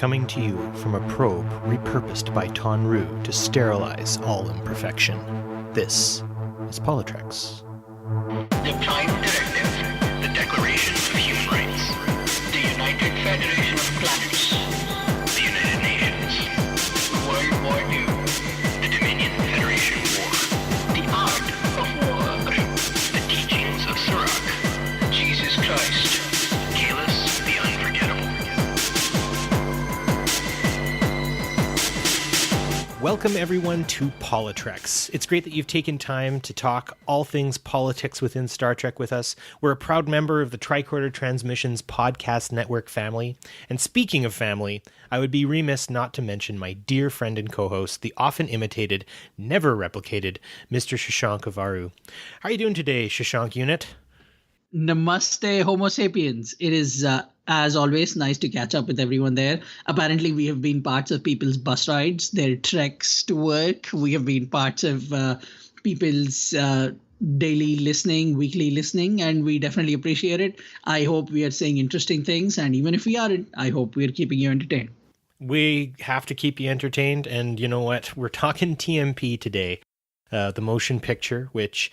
coming to you from a probe repurposed by Tonru to sterilize all imperfection. This is PoliTreks. The Time Directive, the Declaration of Human Rights, the United Federation of Planets, the United Nations, World War II, the Dominion Federation War, the Art of War, the Teachings of Sirach, Jesus Christ, Kalis the Unforgettable. Welcome everyone to PoliTreks. It's great that you've taken time to talk all things politics within Star Trek with us. We're a proud member of the Tricorder Transmissions podcast network family. And speaking of family, I would be remiss not to mention my dear friend and co-host, the often imitated, never replicated, Mr. Shashank and Barry. How are you doing today, Shashank Unit? Namaste, Homo sapiens. It is, as always, nice to catch up with everyone there. Apparently, we have been parts of people's bus rides, their treks to work. We have been parts of people's daily listening, weekly listening, and we definitely appreciate it. I hope we are saying interesting things, and even if we aren't, I hope we are keeping you entertained. We have to keep you entertained, and you know what? We're talking TMP today. The motion picture, which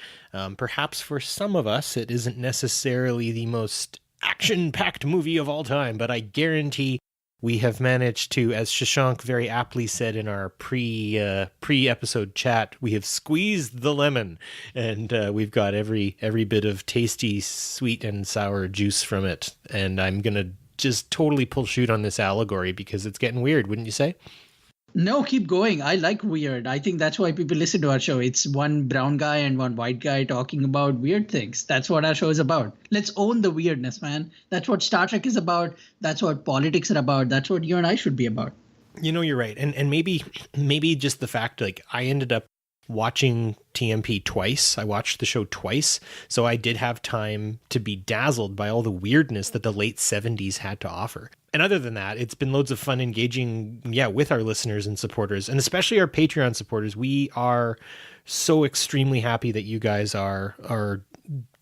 perhaps for some of us, it isn't necessarily the most action-packed movie of all time, but I guarantee we have managed to, as Shashank very aptly said in our pre-episode chat, we have squeezed the lemon, and we've got every bit of tasty, sweet, and sour juice from it. And I'm going to just totally pull shoot on this allegory because it's getting weird, wouldn't you say? No, keep going. I like weird. I think that's why people listen to our show. It's one brown guy and one white guy talking about weird things. That's what our show is about. Let's own the weirdness, man. That's what Star Trek is about. That's what politics are about. That's what you and I should be about. You know, you're right. And maybe just the fact, like, I ended up watching TMP twice. I watched the show twice. So I did have time to be dazzled by all the weirdness that the late 70s had to offer. And other than that, it's been loads of fun engaging, with our listeners and supporters, and especially our Patreon supporters. We are so extremely happy that you guys are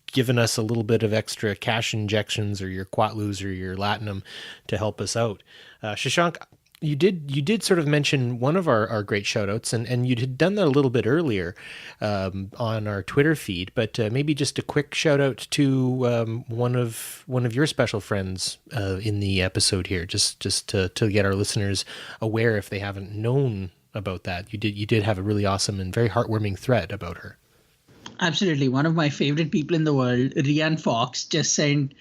giving us a little bit of extra cash injections or your Quatlus or your Latinum to help us out. Shashank, you did sort of mention one of our great shout outs, and you had done that a little bit earlier on our Twitter feed, but maybe just a quick shout out to one of your special friends in the episode here, just to get our listeners aware if they haven't known about that. You did have a really awesome and very heartwarming thread about her. Absolutely. One of my favorite people in the world, Rianne Fox, just sent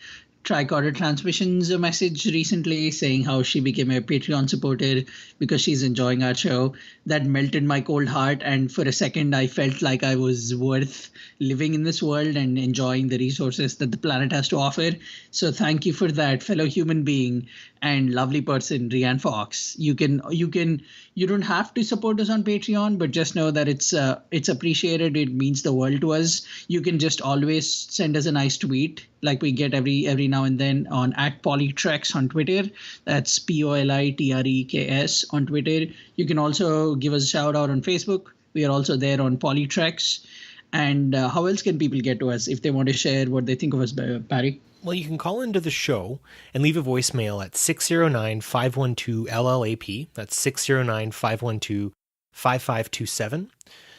Tricorder Transmissions a message recently saying how she became a Patreon supporter because she's enjoying our show. That melted my cold heart, and for a second I felt like I was worth living in this world and enjoying the resources that the planet has to offer. So thank you for that, fellow human being and lovely person, Rianne Fox. You don't have to support us on Patreon, but just know that it's appreciated. It means the world to us. You can just always send us a nice tweet, like we get every now and then on @PoliTreks on Twitter. That's PoliTreks on Twitter. You can also give us a shout out on Facebook. We are also there on PoliTreks. And how else can people get to us if they want to share what they think of us, Barry? Well, you can call into the show and leave a voicemail at 609-512-LLAP. That's 609-512-5527.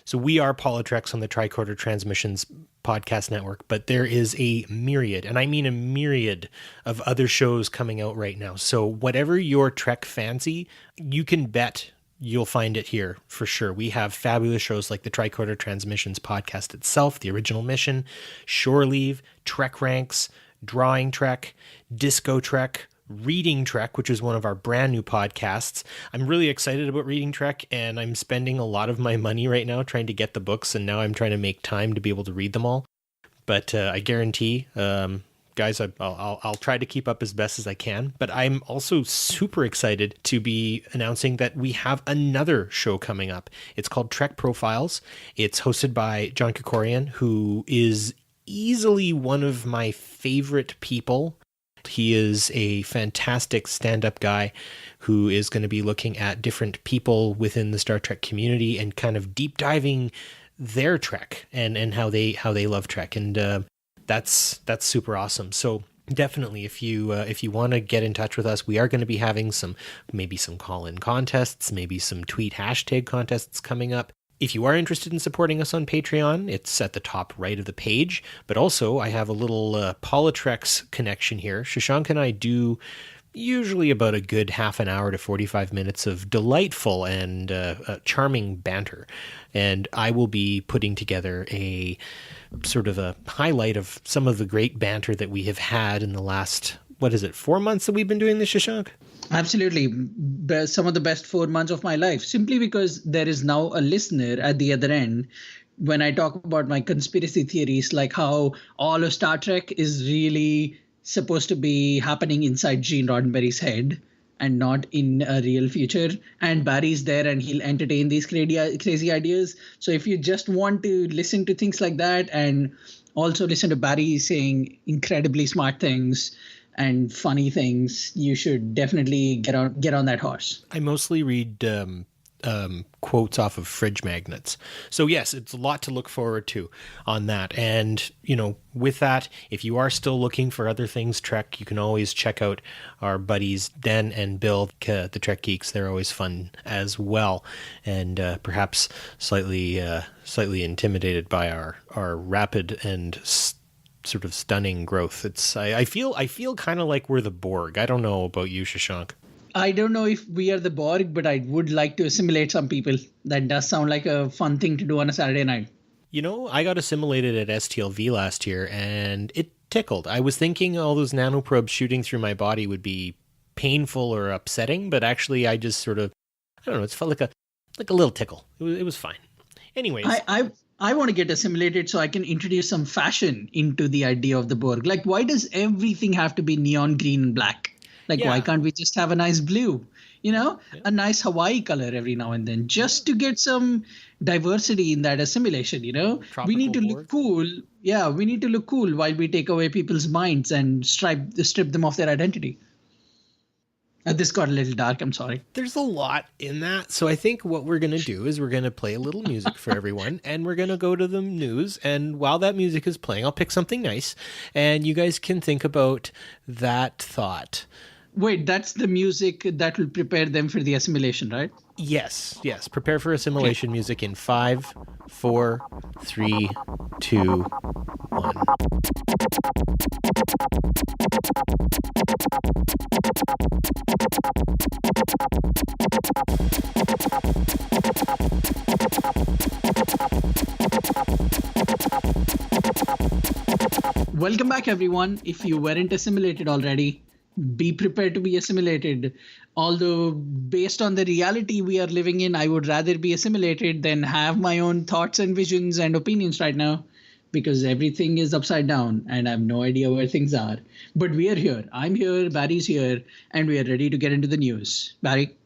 So we are PoliTreks on the Tricorder Transmissions podcast network, but there is a myriad, and I mean a myriad, of other shows coming out right now. So whatever your Trek fancy, you can bet you'll find it here for sure. We have fabulous shows like the Tricorder Transmissions podcast itself, The Original Mission, Shore Leave, Trek Ranks, Drawing Trek, Disco Trek, Reading Trek, which is one of our brand new podcasts. I'm really excited about Reading Trek, and I'm spending a lot of my money right now trying to get the books, and now I'm trying to make time to be able to read them all. But I guarantee, guys, I'll try to keep up as best as I can. But I'm also super excited to be announcing that we have another show coming up. It's called Trek Profiles. It's hosted by John Krikorian, who is easily one of my favorite people. He is a fantastic stand-up guy who is going to be looking at different people within the Star Trek community and kind of deep diving their Trek and how they love Trek. And that's super awesome. So Definitely, if you want to get in touch with us, we are going to be having maybe some call-in contests, maybe some tweet hashtag contests coming up. If you are interested in supporting us on Patreon, it's at the top right of the page. But also, I have a little PoliTreks connection here. Shashank and I do usually about a good half an hour to 45 minutes of delightful and charming banter. And I will be putting together a sort of a highlight of some of the great banter that we have had in the last, 4 months that we've been doing this, Shashank? Absolutely. Some of the best 4 months of my life, simply because there is now a listener at the other end. When I talk about my conspiracy theories, like how all of Star Trek is really supposed to be happening inside Gene Roddenberry's head and not in a real future. And Barry's there and he'll entertain these crazy ideas. So if you just want to listen to things like that and also listen to Barry saying incredibly smart things and funny things, you should definitely get on that horse. I mostly read quotes off of fridge magnets. So yes, it's a lot to look forward to on that. And, with that, if you are still looking for other things Trek, you can always check out our buddies Dan and Bill, the Trek Geeks. They're always fun as well. And perhaps slightly intimidated by our rapid and sort of stunning growth. I feel kind of like we're the Borg. I don't know about you, Shashank. I don't know if we are the Borg, but I would like to assimilate some people. That does sound like a fun thing to do on a Saturday night. I got assimilated at STLV last year, and it tickled. I was thinking all those nanoprobes shooting through my body would be painful or upsetting, but actually I just sort of, I don't know, it felt like a little tickle. It was fine. Anyways. I want to get assimilated so I can introduce some fashion into the idea of the Borg. Like, why does everything have to be neon green and black? Like, Why can't we just have a nice blue, a nice Hawaii color every now and then, just to get some diversity in that assimilation, We need to look cool. Yeah, we need to look cool while we take away people's minds and strip them of their identity. This got a little dark. I'm sorry. There's a lot in that. So I think what we're going to do is we're going to play a little music for everyone, and we're going to go to the news. And while that music is playing, I'll pick something nice, and you guys can think about that thought. Wait, that's the music that will prepare them for the assimilation, right? Yes. Prepare for assimilation music in 5, 4, 3, 2, 1. Welcome back, everyone. If you weren't assimilated already, be prepared to be assimilated. Although based on the reality we are living in, I would rather be assimilated than have my own thoughts and visions and opinions right now, because everything is upside down and I have no idea where things are. But we are here. I'm here, Barry's here, and we are ready to get into the news. Barry?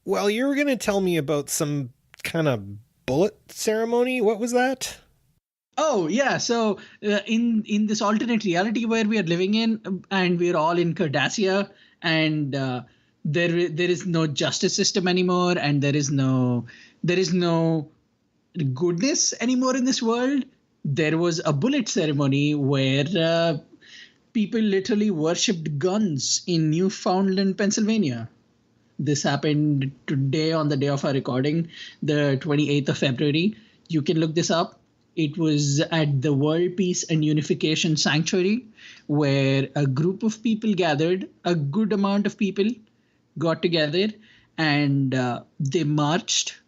Well, you were going to tell me about some kind of bullet ceremony. What was that? Oh, yeah. So in this alternate reality where we are living in, and we're all in Cardassia, and there is no justice system anymore, and there is no goodness anymore in this world. There was a bullet ceremony where people literally worshipped guns in Newfoundland, Pennsylvania. This happened today on the day of our recording, the 28th of February. You can look this up. It was at the World Peace and Unification Sanctuary, where a group of people gathered, a good amount of people got together, and they marched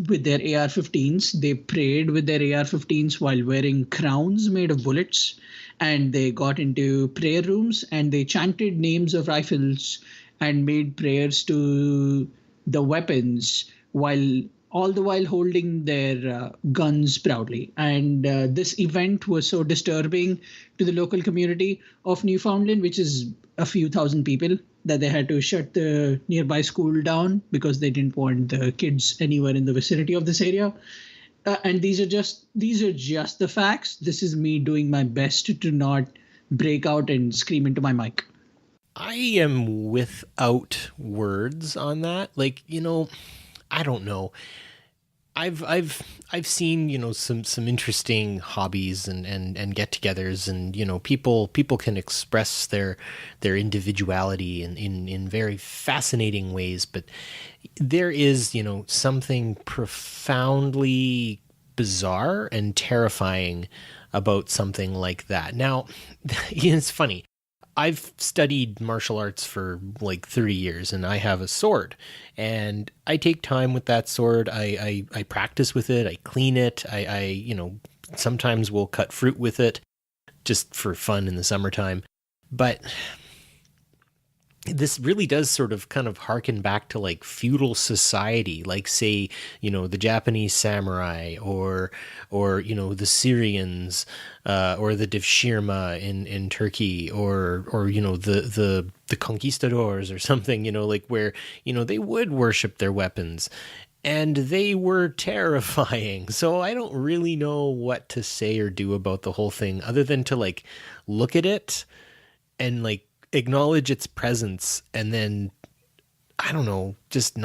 with their AR-15s. They prayed with their AR-15s while wearing crowns made of bullets, and they got into prayer rooms and they chanted names of rifles and made prayers to the weapons all the while holding their guns proudly. And this event was so disturbing to the local community of Newfoundland, which is a few thousand people, that they had to shut the nearby school down because they didn't want the kids anywhere in the vicinity of this area. And these are just the facts. This is me doing my best to not break out and scream into my mic. I am without words on that. I don't know. I've seen, some interesting hobbies and get-togethers, and people can express their individuality in very fascinating ways, but there is, something profoundly bizarre and terrifying about something like that. Now, it's funny. I've studied martial arts for like 30 years, and I have a sword, and I take time with that sword. I practice with it. I clean it. I sometimes will cut fruit with it just for fun in the summertime. But this really does sort of kind of harken back to like feudal society, like say, the Japanese samurai or the Syrians, or the Devshirme in Turkey, or the conquistadors or something, like where, they would worship their weapons. And they were terrifying. So I don't really know what to say or do about the whole thing other than to like look at it and like acknowledge its presence, and then I don't know, just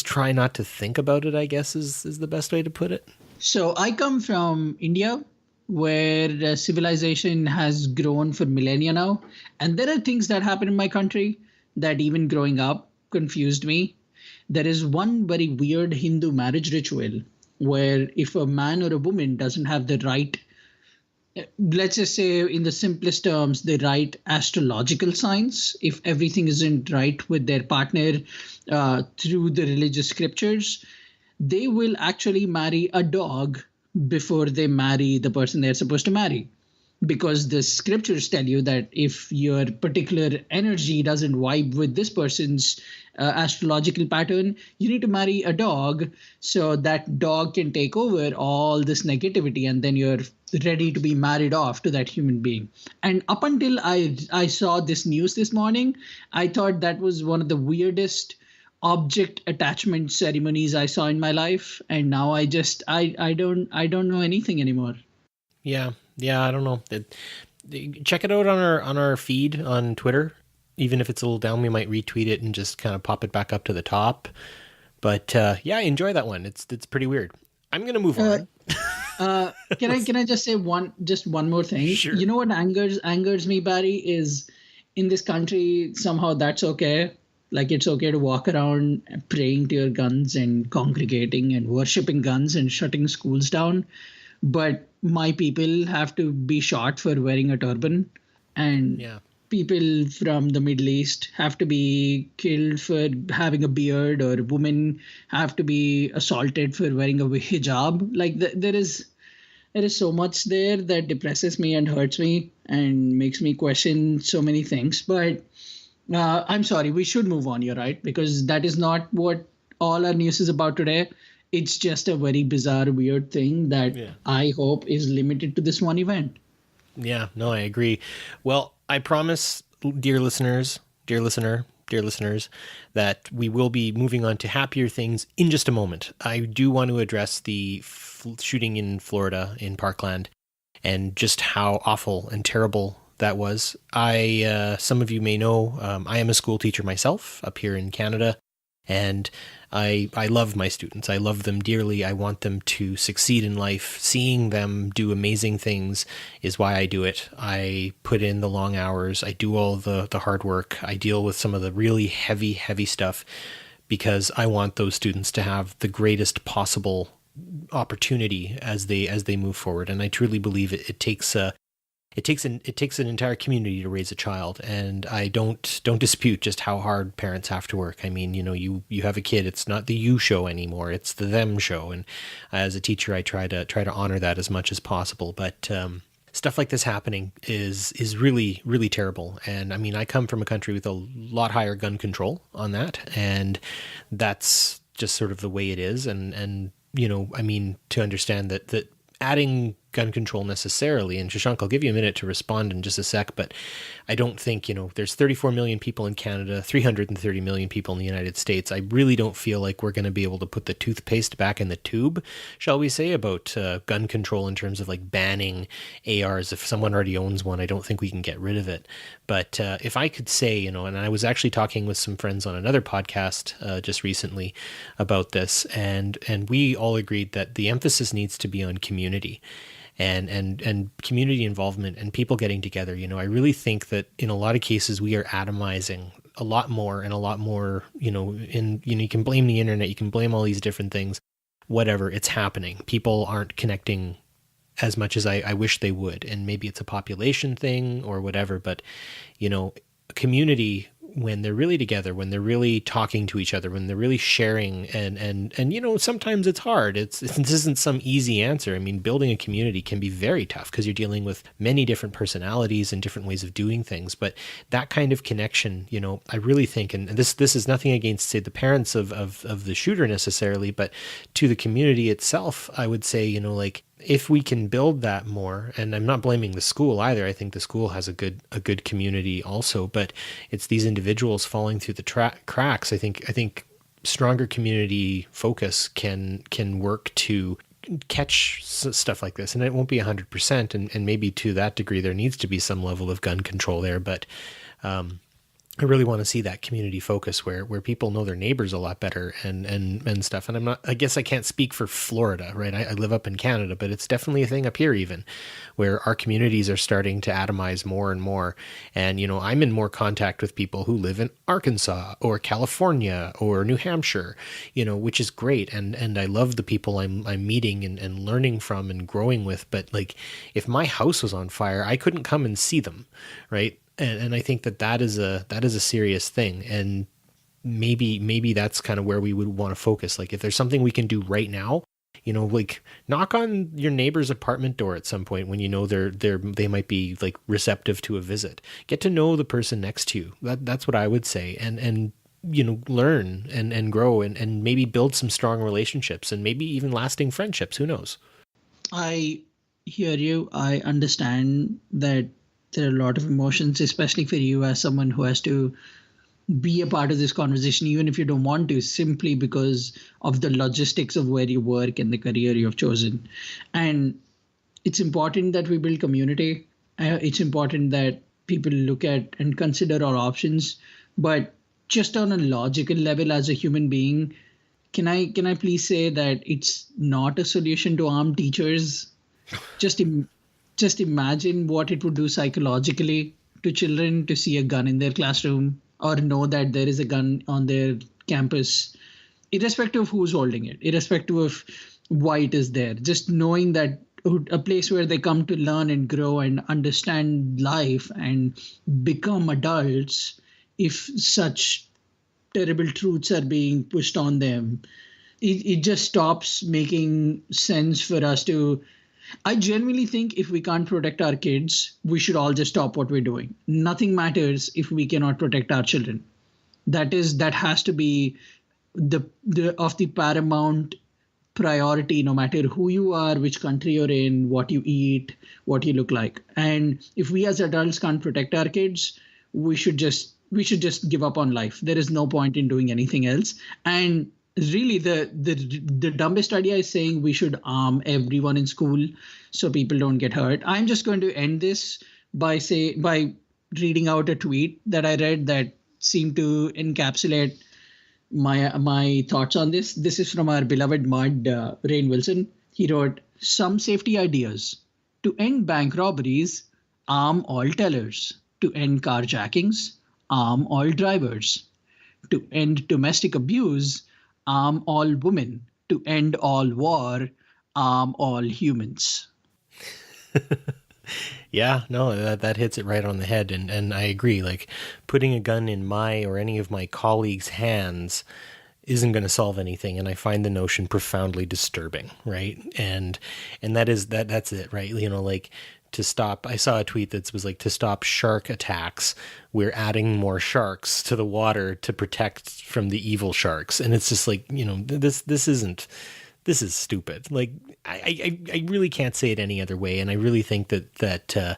try not to think about it, I guess is the best way to put it. So I come from India, where civilization has grown for millennia now. And there are things that happen in my country that even growing up confused me. There is one very weird Hindu marriage ritual where if a man or a woman doesn't have the right, let's just say in the simplest terms, the right astrological signs, if everything isn't right with their partner through the religious scriptures, they will actually marry a dog before they marry the person they're supposed to marry. Because the scriptures tell you that if your particular energy doesn't vibe with this person's astrological pattern, you need to marry a dog so that dog can take over all this negativity, and then you're ready to be married off to that human being. And up until I saw this news this morning, I thought that was one of the weirdest object attachment ceremonies I saw in my life. And now I don't know anything anymore. Yeah, I don't know. Check it out on our feed on Twitter. Even if it's a little down, we might retweet it and just kind of pop it back up to the top. But yeah, enjoy that one. It's pretty weird. I'm gonna move on. Can I just say one more thing? Sure. You know what angers me, Barry, is in this country somehow that's okay. Like it's okay to walk around praying to your guns and congregating and worshipping guns and shutting schools down. But my people have to be shot for wearing a turban, and people from the Middle East have to be killed for having a beard, or women have to be assaulted for wearing a hijab. Like there is so much there that depresses me and hurts me and makes me question so many things. But I'm sorry, we should move on. You're right, because that is not what all our news is about today. It's just a very bizarre, weird thing that I hope is limited to this one event. Yeah, no, I agree. Well, I promise, dear listener, that we will be moving on to happier things in just a moment. I do want to address the shooting in Florida in Parkland and just how awful and terrible that was. Some of you may know, I am a school teacher myself up here in Canada. And I love my students. I love them dearly. I want them to succeed in life. Seeing them do amazing things is why I do it. I put in the long hours. I do all the hard work. I deal with some of the really heavy stuff because I want those students to have the greatest possible opportunity as they move forward. And I truly believe it takes an entire community to raise a child, and I don't dispute just how hard parents have to work. I mean, you have a kid, it's not the you show anymore, it's the them show. And as a teacher, I try to honor that as much as possible. But stuff like this happening is really, really terrible. And I mean, I come from a country with a lot higher gun control on that, and that's just sort of the way it is. And I mean, to understand that adding gun control necessarily. And Shashank, I'll give you a minute to respond in just a sec, but I don't think, there's 34 million people in Canada, 330 million people in the United States. I really don't feel like we're going to be able to put the toothpaste back in the tube, shall we say, about gun control in terms of like banning ARs. If someone already owns one, I don't think we can get rid of it. But if I could say, and I was actually talking with some friends on another podcast just recently about this, and we all agreed that the emphasis needs to be on community and community involvement and people getting together. I really think that in a lot of cases we are atomizing a lot more, you can blame the internet, you can blame all these different things, whatever, it's happening. People aren't connecting as much as I wish they would. And maybe it's a population thing or whatever, but community, when they're really together, when they're really talking to each other, when they're really sharing, and sometimes it's hard. This isn't some easy answer. I mean, building a community can be very tough because you're dealing with many different personalities and different ways of doing things. But that kind of connection, I really think, and this is nothing against, say, the parents of the shooter necessarily, but to the community itself, I would say, if we can build that more, and I'm not blaming the school either. I think the school has a good community also, but it's these individuals falling through the cracks. I think stronger community focus can work to catch stuff like this, and it won't be 100%. And maybe to that degree, there needs to be some level of gun control there, but I really want to see that community focus where people know their neighbors a lot better and stuff. And I guess I can't speak for Florida, right? I live up in Canada, but it's definitely a thing up here even, where our communities are starting to atomize more and more. And, I'm in more contact with people who live in Arkansas or California or New Hampshire, which is great. And I love the people I'm meeting and learning from and growing with. But like, if my house was on fire, I couldn't come and see them, right? And I think that is a serious thing. And maybe that's kind of where we would want to focus. Like if there's something we can do right now, like knock on your neighbor's apartment door at some point when they might be like receptive to a visit. Get to know the person next to you. That's what I would say. And learn and grow and maybe build some strong relationships and maybe even lasting friendships. Who knows? I hear you. I understand that there are a lot of emotions, especially for you as someone who has to be a part of this conversation, even if you don't want to, simply because of the logistics of where you work and the career you've chosen. And it's important that we build community. It's important that people look at and consider our options. But just on a logical level, as a human being, can I please say that it's not a solution to arm teachers? Just imagine what it would do psychologically to children to see a gun in their classroom or know that there is a gun on their campus, irrespective of who's holding it, irrespective of why it is there. Just knowing that a place where they come to learn and grow and understand life and become adults, if such terrible truths are being pushed on them, it just stops making sense for us to. I genuinely think if we can't protect our kids, we should all just stop what we're doing. Nothing matters if we cannot protect our children. That has to be the paramount priority, no matter who you are, which country you're in, what you eat, what you look like. And if we as adults can't protect our kids, we should just give up on life. There is no point in doing anything else. And really, the dumbest idea is saying we should arm everyone in school so people don't get hurt. I'm just going to end this by reading out a tweet that I read that seemed to encapsulate my thoughts on this. This is from our beloved Mud, Rainn Wilson. He wrote, "Some safety ideas. To end bank robberies, arm all tellers. To end carjackings, arm all drivers. To end domestic abuse, arm all women. To end all war, arm all humans." Yeah, no, that hits it right on the head. And I agree, like putting a gun in my or any of my colleagues' hands isn't going to solve anything. And I find the notion profoundly disturbing, right? And that's it, right? Like to stop, I saw a tweet that was like, to stop shark attacks, we're adding more sharks to the water to protect from the evil sharks. And it's just like, this isn't this is stupid. Like, I really can't say it any other way. And I really think that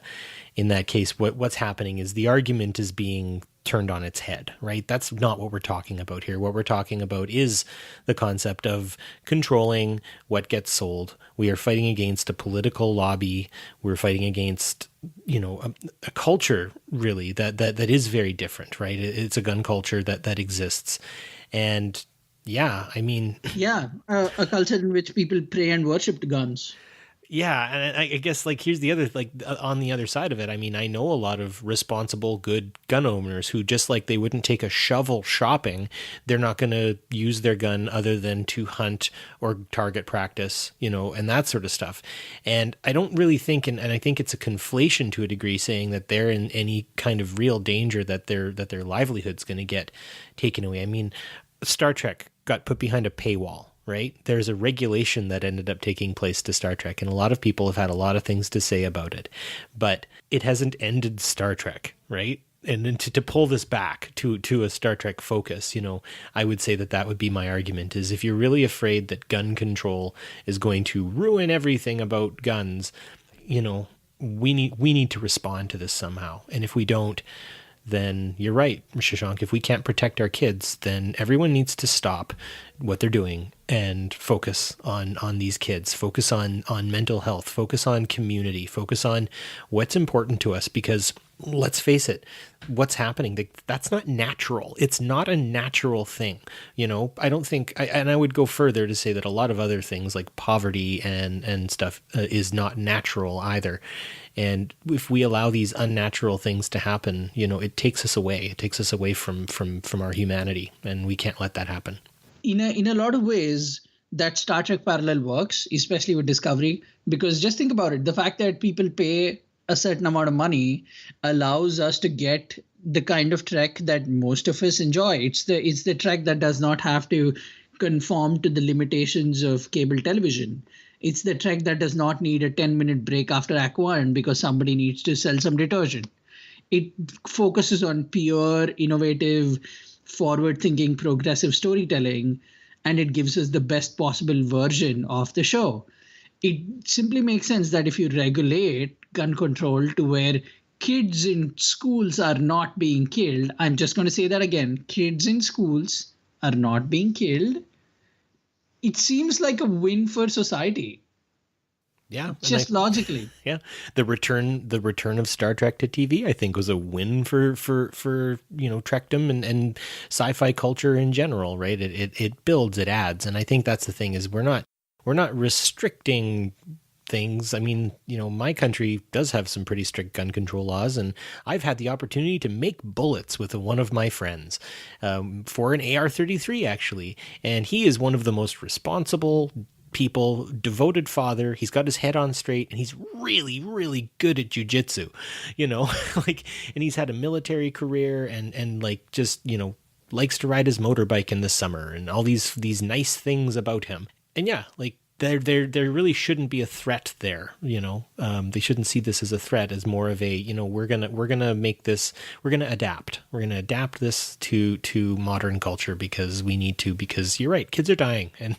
in that case, what's happening is the argument is being turned on its head, right? That's not what we're talking about here. What we're talking about is the concept of controlling what gets sold. We are fighting against a political lobby. We're fighting against, a culture really that is very different, right? It's a gun culture that exists. And yeah, I mean, Yeah, a culture in which people pray and worship guns. yeah, and I guess like here's the other on the other side of it. I mean, I know a lot of responsible, good gun owners who just like they wouldn't take a shovel shopping. They're not going to use their gun other than to hunt or target practice, and that sort of stuff. And I don't really think, and I think it's a conflation to a degree, saying that they're in any kind of real danger that their livelihood's going to get taken away. I mean, Star Trek got put behind a paywall. Right? There's a regulation that ended up taking place to Star Trek, and a lot of people have had a lot of things to say about it, but it hasn't ended Star Trek, right? And then to pull this back to a Star Trek focus, I would say that would be my argument is if you're really afraid that gun control is going to ruin everything about guns, we need to respond to this somehow. And if we don't, then you're right, Shashank. If we can't protect our kids, then everyone needs to stop what they're doing and focus on these kids, focus on mental health, focus on community, focus on what's important to us, because let's face it, what's happening, that's not natural. It's not a natural thing. I don't think, and I would go further to say that a lot of other things like poverty and stuff is not natural either. And if we allow these unnatural things to happen, it takes us away. It takes us away from our humanity, and we can't let that happen. In a lot of ways, that Star Trek parallel works, especially with Discovery, because just think about it. The fact that people pay a certain amount of money allows us to get the kind of Trek that most of us enjoy. It's the Trek that does not have to conform to the limitations of cable television. It's the Trek that does not need a 10-minute break after Act 1 because somebody needs to sell some detergent. It focuses on pure, innovative, forward-thinking, progressive storytelling, and it gives us the best possible version of the show. It simply makes sense that if you regulate gun control to where kids in schools are not being killed, I'm just going to say that again, kids in schools are not being killed, it seems like a win for society. Yeah, just logically. Yeah, the return of Star Trek to TV, I think, was a win for Trekdom and sci-fi culture in general, right? It builds, it adds, and I think that's the thing is we're not restricting things. I mean, my country does have some pretty strict gun control laws, and I've had the opportunity to make bullets with one of my friends for an AR-33 actually, and he is one of the most responsible people, devoted father. He's got his head on straight, and he's really, really good at jujitsu, and he's had a military career and just likes to ride his motorbike in the summer and all these nice things about him. And yeah, there really shouldn't be a threat there. They shouldn't see this as a threat, as more of a, we're gonna make this, we're gonna adapt this to modern culture because we need to, because you're right, kids are dying. And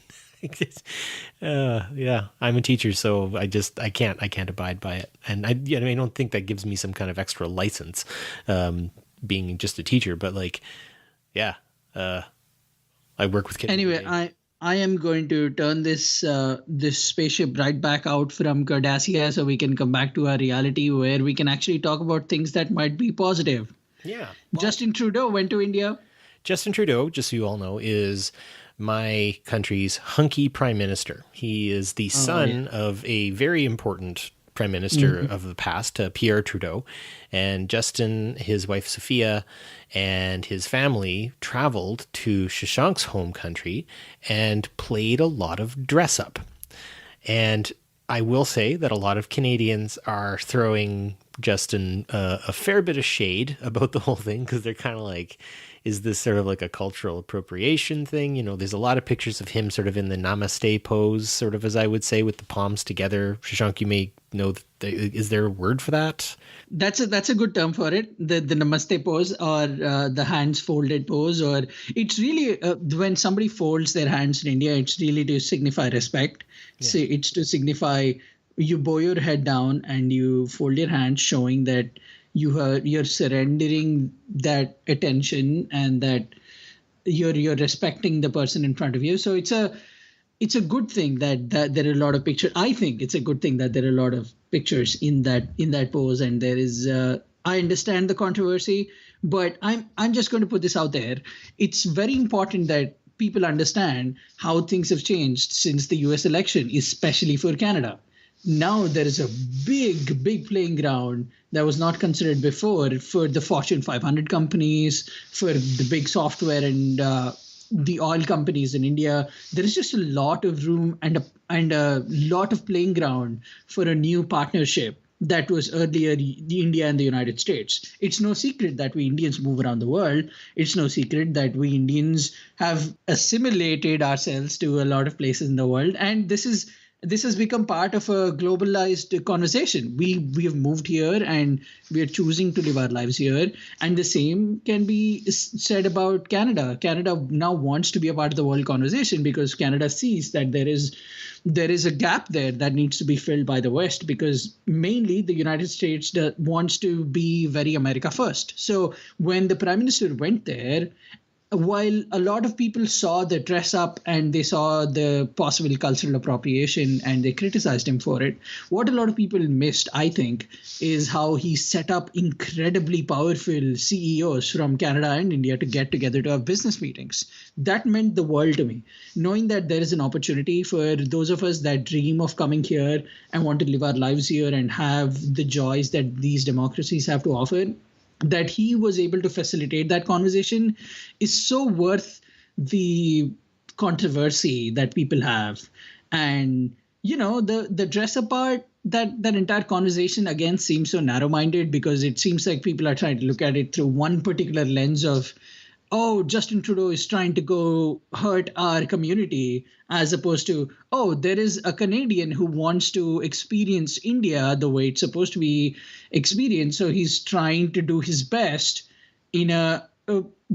yeah, I'm a teacher, so I can't abide by it. And I don't think that gives me some kind of extra license, being just a teacher, but I work with kids. Anyway, I am going to turn this spaceship right back out from Cardassia so we can come back to our reality where we can actually talk about things that might be positive. Yeah. Well, Justin Trudeau went to India. Justin Trudeau, just so you all know, is my country's hunky prime minister. He is the son of a very important prime minister of the past, Pierre Trudeau, and Justin, his wife Sophia, and his family traveled to Shashank's home country and played a lot of dress up. And I will say that a lot of Canadians are throwing Justin a fair bit of shade about the whole thing, because they're kind of like, is this sort of like a cultural appropriation thing? You know, there's a lot of pictures of him sort of in the namaste pose, sort of, as I would say, with the palms together. Shashank, you may know, is there a word for that? That's a good term for it. The namaste pose, or the hands folded pose, or it's really when somebody folds their hands in India, it's really to signify respect. Yeah. So it's to signify, you bow your head down and you fold your hands, showing that you're surrendering that attention and that you're respecting the person in front of you. So it's a good thing that there are a lot of pictures. I think it's a good thing that there are a lot of pictures in that pose, and there is. I understand the controversy, but I'm just going to put this out there. It's very important that people understand how things have changed since the U.S. election, especially for Canada. Now there is a big playing ground that was not considered before for the Fortune 500 companies, for the big software and the oil companies in India. There is just a lot of room and a lot of playing ground for a new partnership that was earlier the India and the United States. It's no secret that we Indians move around the world. It's no secret that we Indians have assimilated ourselves to a lot of places in the world. And this has become part of a globalized conversation. We have moved here and we are choosing to live our lives here. And the same can be said about Canada. Canada now wants to be a part of the world conversation because Canada sees that there is a gap there that needs to be filled by the West, because mainly the United States wants to be very America first. So when the Prime Minister went there, while a lot of people saw the dress up and they saw the possible cultural appropriation and they criticized him for it, what a lot of people missed, I think, is how he set up incredibly powerful CEOs from Canada and India to get together to have business meetings. That meant the world to me. Knowing that there is an opportunity for those of us that dream of coming here and want to live our lives here and have the joys that these democracies have to offer, that he was able to facilitate that conversation is so worth the controversy that people have. And, you know, the dress up part, that entire conversation again seems so narrow-minded, because it seems like people are trying to look at it through one particular lens of, oh, Justin Trudeau is trying to go hurt our community, as opposed to, oh, there is a Canadian who wants to experience India the way it's supposed to be experienced. So he's trying to do his best to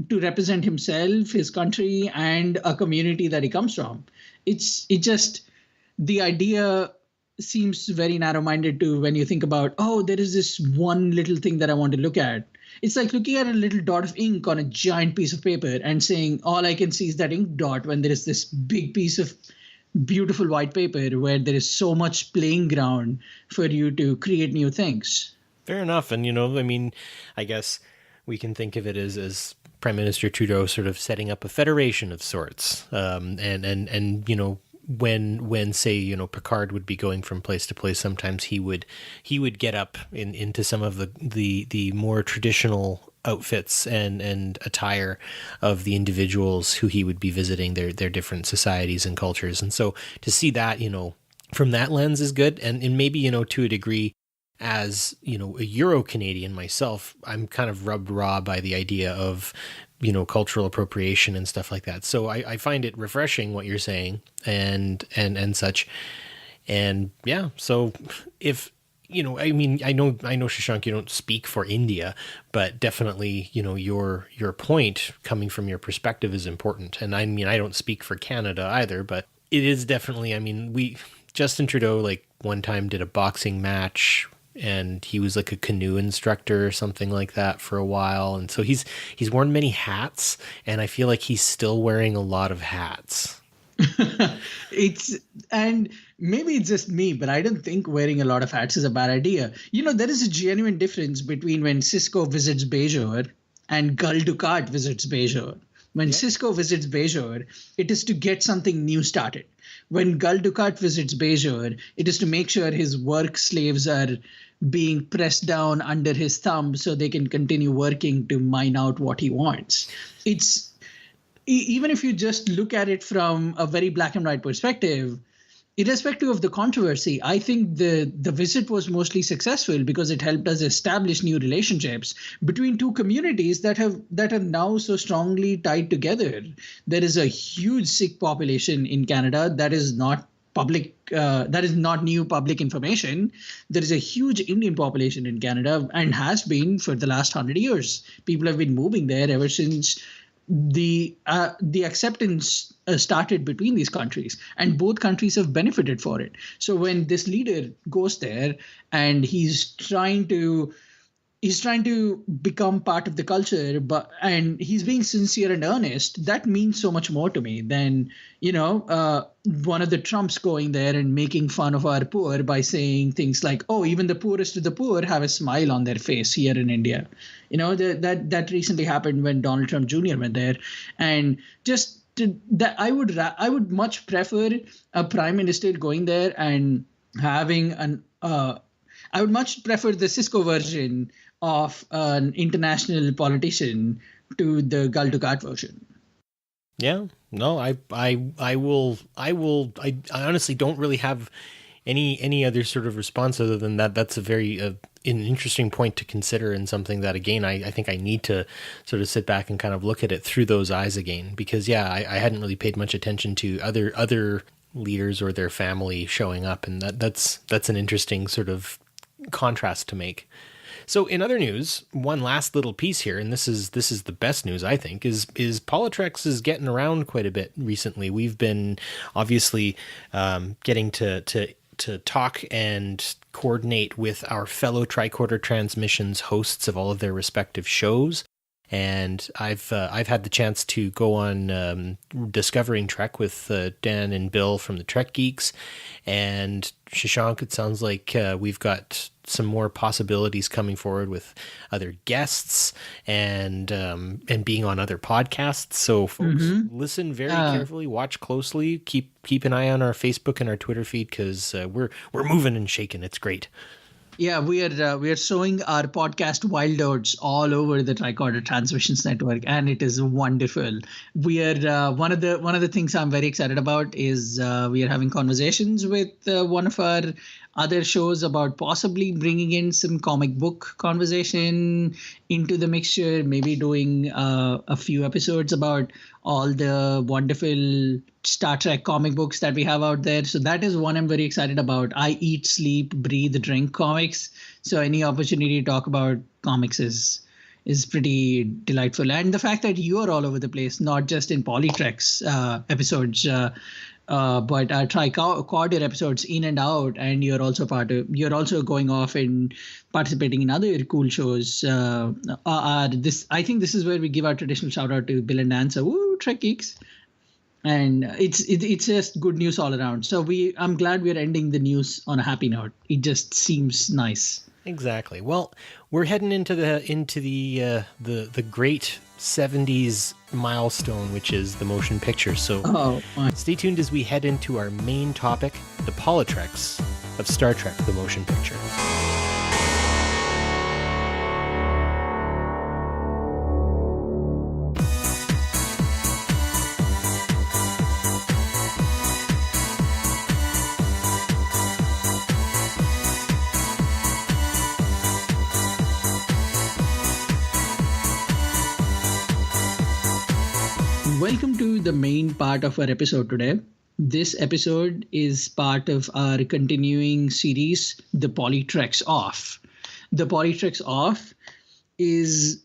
represent himself, his country, and a community that he comes from. The idea seems very narrow-minded to when you think about, oh, there is this one little thing that I want to look at. It's like looking at a little dot of ink on a giant piece of paper and saying, all I can see is that ink dot, when there is this big piece of beautiful white paper where there is so much playing ground for you to create new things. Fair enough. And, you know, I mean, I guess we can think of it as Prime Minister Trudeau sort of setting up a federation of sorts. And you know, when say, you know, Picard would be going from place to place, sometimes he would get up into some of the more traditional outfits and attire of the individuals who he would be visiting, their different societies and cultures. And so to see that, you know, from that lens is good. And maybe, you know, to a degree, as, you know, a Euro-Canadian myself, I'm kind of rubbed raw by the idea of, you know, cultural appropriation and stuff like that. So I find it refreshing what you're saying and such. And yeah, so if, you know, I mean, I know Shashank, you don't speak for India, but definitely, you know, your point coming from your perspective is important. And I mean, I don't speak for Canada either, but it is definitely, I mean, Justin Trudeau, like, one time did a boxing match, and he was like a canoe instructor or something like that for a while. And so he's worn many hats, and I feel like he's still wearing a lot of hats. And maybe it's just me, but I don't think wearing a lot of hats is a bad idea. You know, there is a genuine difference between when Cisco visits Vger and Gul Dukat visits Vger. When Cisco visits Vger, it is to get something new started. When Gul Dukat visits Vger, it is to make sure his work slaves are being pressed down under his thumb so they can continue working to mine out what he wants. It's, even if you just look at it from a very black and white perspective, irrespective of the controversy, I think the visit was mostly successful because it helped us establish new relationships between two communities that are now so strongly tied together. There is a huge Sikh population in Canada that is not public, that is not new public information. There is a huge Indian population in Canada and has been for the last 100 years. People have been moving there ever since the acceptance started between these countries, and both countries have benefited for it. So when this leader goes there and he's trying to become part of the culture, and he's being sincere and earnest, that means so much more to me than one of the Trumps going there and making fun of our poor by saying things like, oh, even the poorest of the poor have a smile on their face here in India. That recently happened when Donald Trump Jr. went there. And just that I would much prefer a prime minister going there and having I would much prefer the Cisco version of an international politician to the Gul Dukat version. Yeah, no, I honestly don't really have any other sort of response other than that. That's a very an interesting point to consider, and something that, again, I think I need to sort of sit back and kind of look at it through those eyes again, because I hadn't really paid much attention to other leaders or their family showing up, and that's an interesting sort of contrast to make. So in other news, one last little piece here, and this is the best news, I think, is PoliTreks is getting around quite a bit recently. We've been obviously getting to talk and coordinate with our fellow Tricorder Transmissions hosts of all of their respective shows. And I've had the chance to go on Discovering Trek with Dan and Bill from the Trek Geeks, and Shashank. It sounds like we've got some more possibilities coming forward with other guests and being on other podcasts. So folks, listen very carefully, watch closely, keep an eye on our Facebook and our Twitter feed, because we're moving and shaking. It's great. Yeah, we are showing our podcast wild oats all over the Tricorder Transmissions Network, and it is wonderful. We are one of the things I'm very excited about is we are having conversations with one of our other shows about possibly bringing in some comic book conversation into the mixture, maybe doing a few episodes about all the wonderful Star Trek comic books that we have out there. So that is one I'm very excited about. I eat, sleep, breathe, drink comics. So any opportunity to talk about comics is pretty delightful. And the fact that you are all over the place, not just in PoliTreks episodes, but our Tricorder episodes in and out, and you're also going off and participating in other cool shows. I think this is where we give our traditional shout out to Bill and Dan. So, woo, Trek Geeks. And it's just good news all around. So I'm glad we're ending the news on a happy note. It just seems nice. Exactly. Well, we're heading into the great 70s milestone, which is the motion picture. So stay tuned as we head into our main topic, the PoliTreks of Star Trek: The Motion Picture. Welcome to the main part of our episode today. This episode is part of our continuing series, The PoliTreks Off. The PoliTreks Off is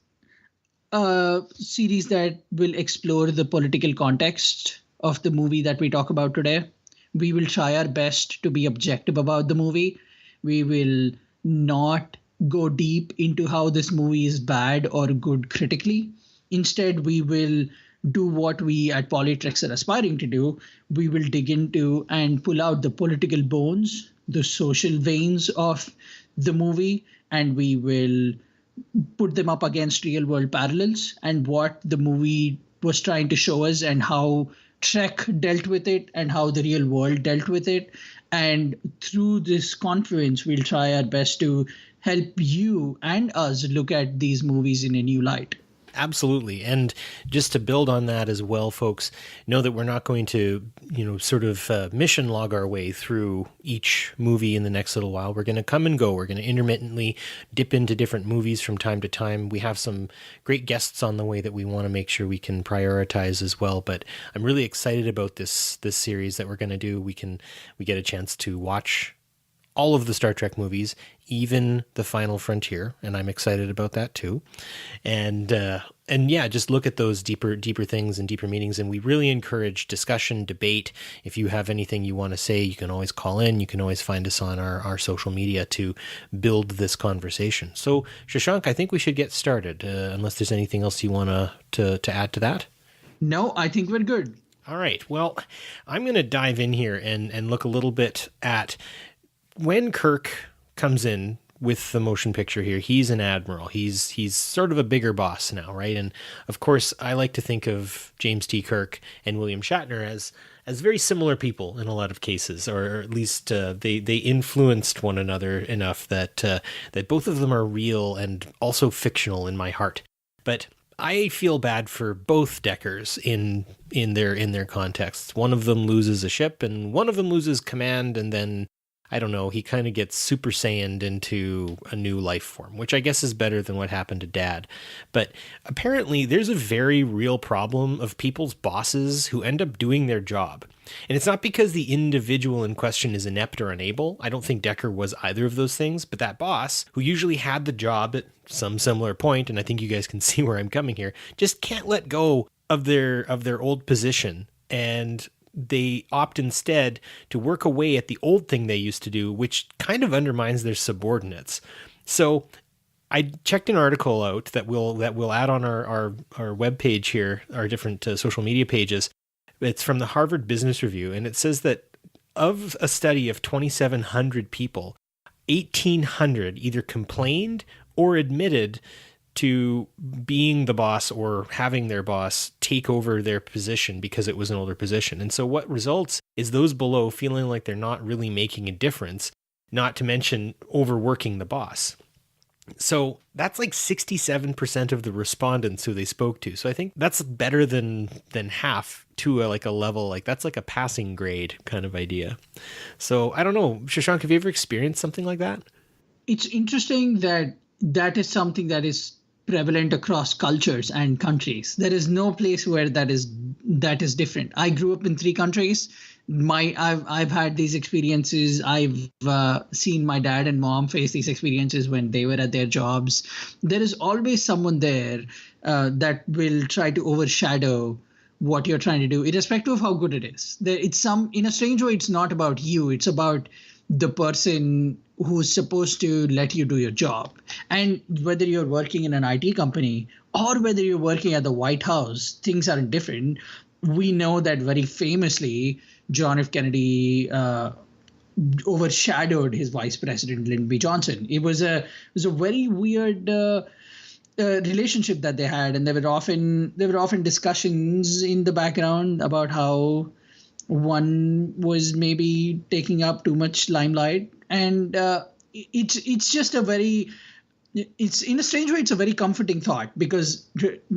a series that will explore the political context of the movie that we talk about today. We will try our best to be objective about the movie. We will not go deep into how this movie is bad or good critically. Instead, we will do what we at PoliTreks are aspiring to do. We will dig into and pull out the political bones, the social veins of the movie, and we will put them up against real world parallels and what the movie was trying to show us and how Trek dealt with it and how the real world dealt with it. And through this confluence, we'll try our best to help you and us look at these movies in a new light. Absolutely. And just to build on that as well, folks, know that we're not going to, sort of mission log our way through each movie in the next little while. We're going to come and go. We're going to intermittently dip into different movies from time to time. We have some great guests on the way that we want to make sure we can prioritize as well. But I'm really excited about this series that we're going to do. We get a chance to watch all of the Star Trek movies, even The Final Frontier, and I'm excited about that too. And yeah, just look at those deeper things and deeper meanings. And we really encourage discussion, debate. If you have anything you want to say, you can always call in. You can always find us on our social media to build this conversation. So, Shashank, I think we should get started, unless there's anything else you want to add to that. No, I think we're good. All right. Well, I'm going to dive in here and look a little bit at when Kirk comes in with the motion picture here. He's an admiral. He's sort of a bigger boss now, right? And of course, I like to think of James T. Kirk and William Shatner as very similar people in a lot of cases, or at least they influenced one another enough that both of them are real and also fictional in my heart. But I feel bad for both Deckers in their contexts. One of them loses a ship, and one of them loses command, and then I don't know, he kind of gets Super Saiyaned into a new life form, which I guess is better than what happened to Dad. But apparently there's a very real problem of people's bosses who end up doing their job. And it's not because the individual in question is inept or unable. I don't think Decker was either of those things, but that boss, who usually had the job at some similar point, and I think you guys can see where I'm coming here, just can't let go of their old position, and they opt instead to work away at the old thing they used to do, which kind of undermines their subordinates. So I checked an article out that we'll add on our webpage here, our different social media pages. It's from the Harvard Business Review, and it says that of a study of 2,700 people, 1,800 either complained or admitted to being the boss or having their boss take over their position because it was an older position. And so what results is those below feeling like they're not really making a difference, not to mention overworking the boss. So that's like 67% of the respondents who they spoke to. So I think that's better than half to a level, like that's like a passing grade kind of idea. So I don't know, Shashank, have you ever experienced something like that? It's interesting that is something that is prevalent across cultures and countries. There is no place where that is different. I grew up in 3 countries. I've had these experiences. I've seen my dad and mom face these experiences when they were at their jobs. There is always someone there that will try to overshadow what you're trying to do, irrespective of how good it is. In a strange way, it's not about you. It's about the person who's supposed to let you do your job. And whether you're working in an IT company or whether you're working at the White House, things aren't different. We know that very famously, John F. Kennedy overshadowed his vice president, Lyndon B. Johnson. It was a very weird relationship that they had, and there were often discussions in the background about how one was maybe taking up too much limelight, and it's just it's in a strange way, it's a very comforting thought, because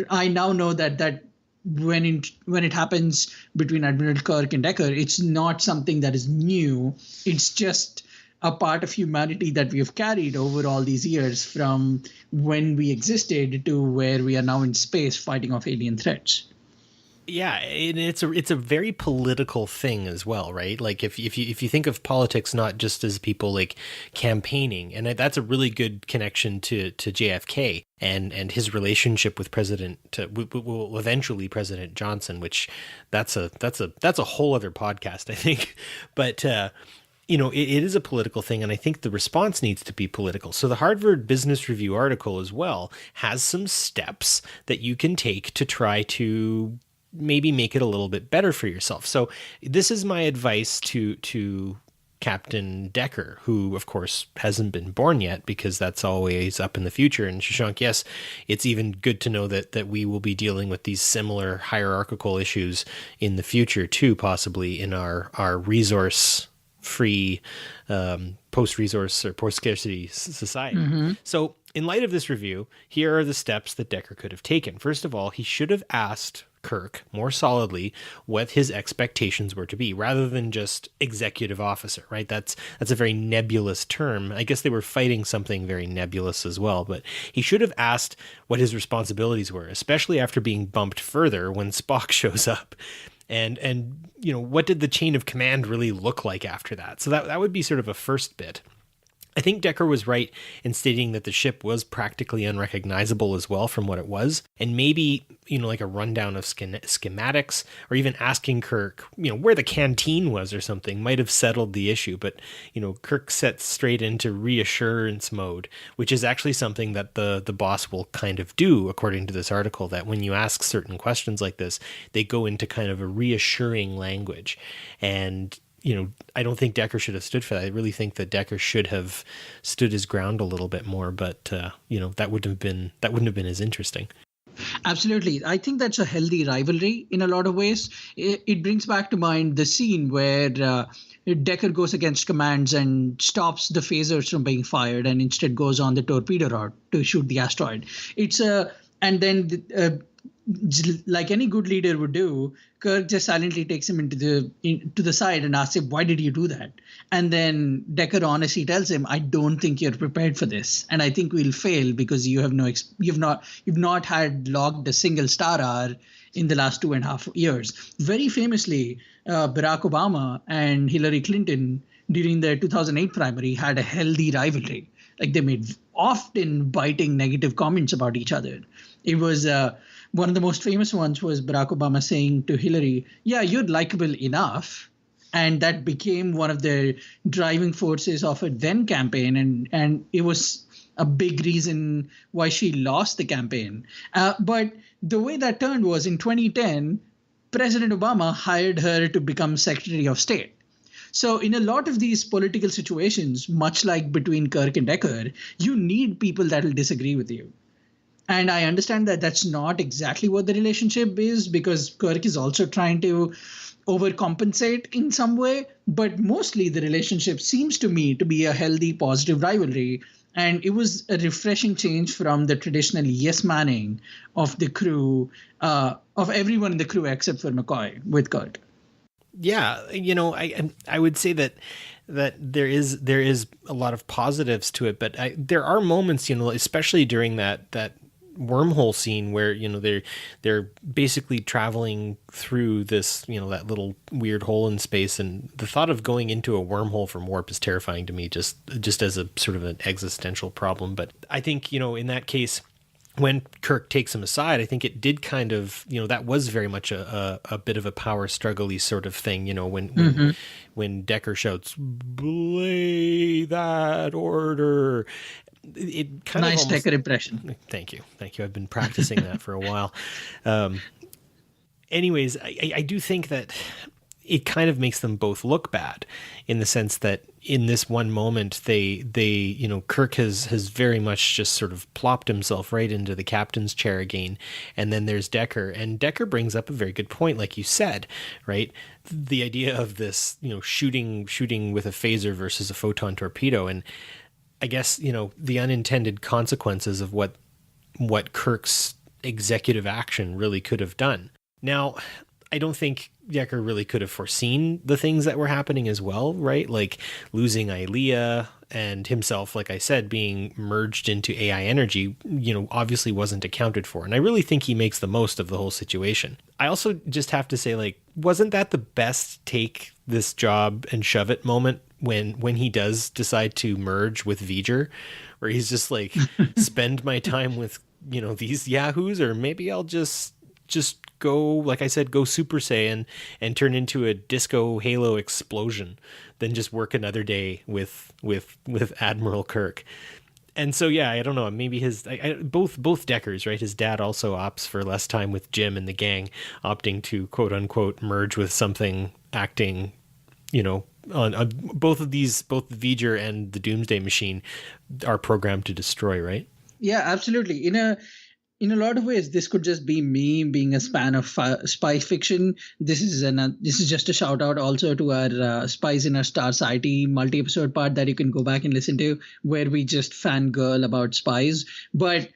I now know that when it happens between Admiral Kirk and Decker, it's not something that is new. It's just a part of humanity that we have carried over all these years, from when we existed to where we are now in space fighting off alien threats. Yeah, and it's a very political thing as well, right? Like if you think of politics not just as people like campaigning, and that's a really good connection to JFK and his relationship with eventually President Johnson, which that's a whole other podcast, I think. But it is a political thing, and I think the response needs to be political. So the Harvard Business Review article as well has some steps that you can take to try to maybe make it a little bit better for yourself. So this is my advice to Captain Decker, who of course hasn't been born yet, because that's always up in the future. And Shashank, yes, it's even good to know that we will be dealing with these similar hierarchical issues in the future too, possibly in our resource free post-resource or post-scarcity society. Mm-hmm. So In light of this review, here are the steps that Decker could have taken. First of all, he should have asked Kirk more solidly what his expectations were to be, rather than just executive officer, right? That's a very nebulous term. I guess they were fighting something very nebulous as well, but he should have asked what his responsibilities were, especially after being bumped further when Spock shows up. And what did the chain of command really look like after that? So that would be sort of a first bit. I think Decker was right in stating that the ship was practically unrecognizable as well from what it was. And maybe, like a rundown of schematics, or even asking Kirk, where the canteen was or something might have settled the issue. But, Kirk sets straight into reassurance mode, which is actually something that the boss will kind of do, according to this article, that when you ask certain questions like this, they go into kind of a reassuring language. And I don't think Decker should have stood for that. I really think that Decker should have stood his ground a little bit more, but that wouldn't have been as interesting. Absolutely. I think that's a healthy rivalry in a lot of ways. It brings back to mind the scene where Decker goes against commands and stops the phasers from being fired and instead goes on the torpedo route to shoot the asteroid. Like any good leader would do, Kirk just silently takes him into the side and asks him, "Why did you do that?" And then Decker honestly tells him, "I don't think you're prepared for this, and I think we'll fail because you've not had logged a single star hour in the last 2.5 years." Very famously, Barack Obama and Hillary Clinton during their 2008 primary had a healthy rivalry. Like, they made often biting negative comments about each other. It was one of the most famous ones was Barack Obama saying to Hillary, "Yeah, you're likable enough." And that became one of the driving forces of her then campaign. And it was a big reason why she lost the campaign. But the way that turned was in 2010, President Obama hired her to become Secretary of State. So in a lot of these political situations, much like between Kirk and Decker, you need people that will disagree with you. And I understand that that's not exactly what the relationship is, because Kirk is also trying to overcompensate in some way. But mostly the relationship seems to me to be a healthy, positive rivalry. And it was a refreshing change from the traditional yes-manning of the crew, of everyone in the crew except for McCoy with Kirk. Yeah, I would say that there is a lot of positives to it, but there are moments, especially during that wormhole scene where they're basically traveling through this, that little weird hole in space, and the thought of going into a wormhole from warp is terrifying to me, just as a sort of an existential problem. But I think in that case, when Kirk takes him aside, I think it did kind of, that was very much a bit of a power struggle-y sort of thing, when Decker shouts, "Belay that order." It kind nice of almost, Decker impression. Thank you. I've been practicing that for a while. Anyways, I do think that it kind of makes them both look bad, in the sense that in this one moment, they Kirk has very much just sort of plopped himself right into the captain's chair again. And then there's Decker, and Decker brings up a very good point, like you said, right? The idea of this, shooting with a phaser versus a photon torpedo. And I guess, the unintended consequences of what Kirk's executive action really could have done. Now, I don't think Decker really could have foreseen the things that were happening as well, right? Like losing Ilea and himself, like I said, being merged into AI energy, obviously wasn't accounted for. And I really think he makes the most of the whole situation. I also just have to say, wasn't that the best take this job and shove it moment when he does decide to merge with Vger, where he's just like, spend my time with, these yahoos, or maybe I'll just go, like I said, go Super Saiyan and turn into a disco halo explosion, then just work another day with Admiral Kirk. And so, yeah, I don't know, maybe both Deckers, right? His dad also opts for less time with Jim and the gang, opting to quote unquote merge with something acting, on both Vger and the Doomsday Machine are programmed to destroy, right? Yeah, absolutely. in a lot of ways, this could just be me being a fan of spy fiction. This is just a shout out also to our Spies in Our Star Society multi-episode part that you can go back and listen to, where we just fangirl about spies. But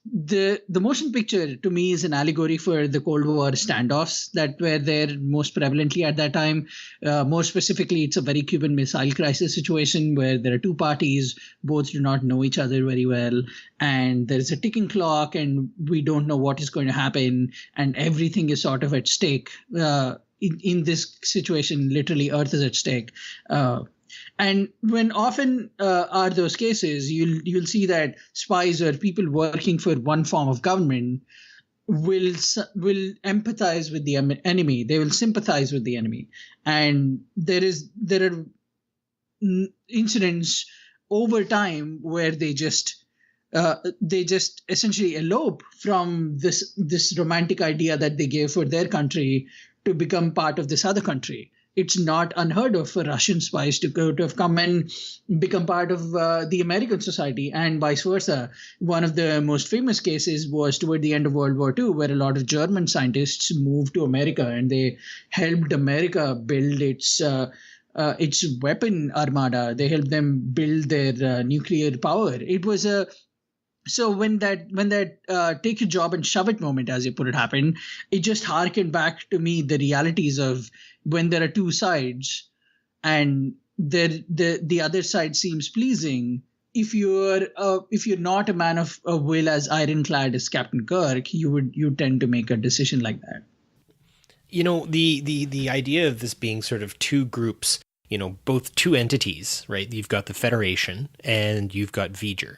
the motion picture to me is an allegory for the Cold War standoffs that were there most prevalently at that time. More specifically, it's a very Cuban Missile Crisis situation where there are two parties, both do not know each other very well, and there's a ticking clock, and we don't know what is going to happen, and everything is sort of at stake. In this situation, literally, Earth is at stake. And when often are those cases, you'll see that spies or people working for one form of government will empathize with the enemy. They will sympathize with the enemy, and there are incidents over time where they just essentially elope from this romantic idea that they gave for their country to become part of this other country. It's not unheard of for Russian spies to have come and become part of the American society, and vice versa. One of the most famous cases was toward the end of World War II, where a lot of German scientists moved to America and they helped America build its weapon armada. They helped them build their nuclear power. It was a So when that take your job and shove it moment, as you put it, happened, it just harkened back to me the realities of when there are two sides and the other side seems pleasing. If you're not a man of will as ironclad as Captain Kirk, you tend to make a decision like that. You know, the idea of this being sort of two groups, you know, both two entities, right? You've got the Federation and you've got Vger.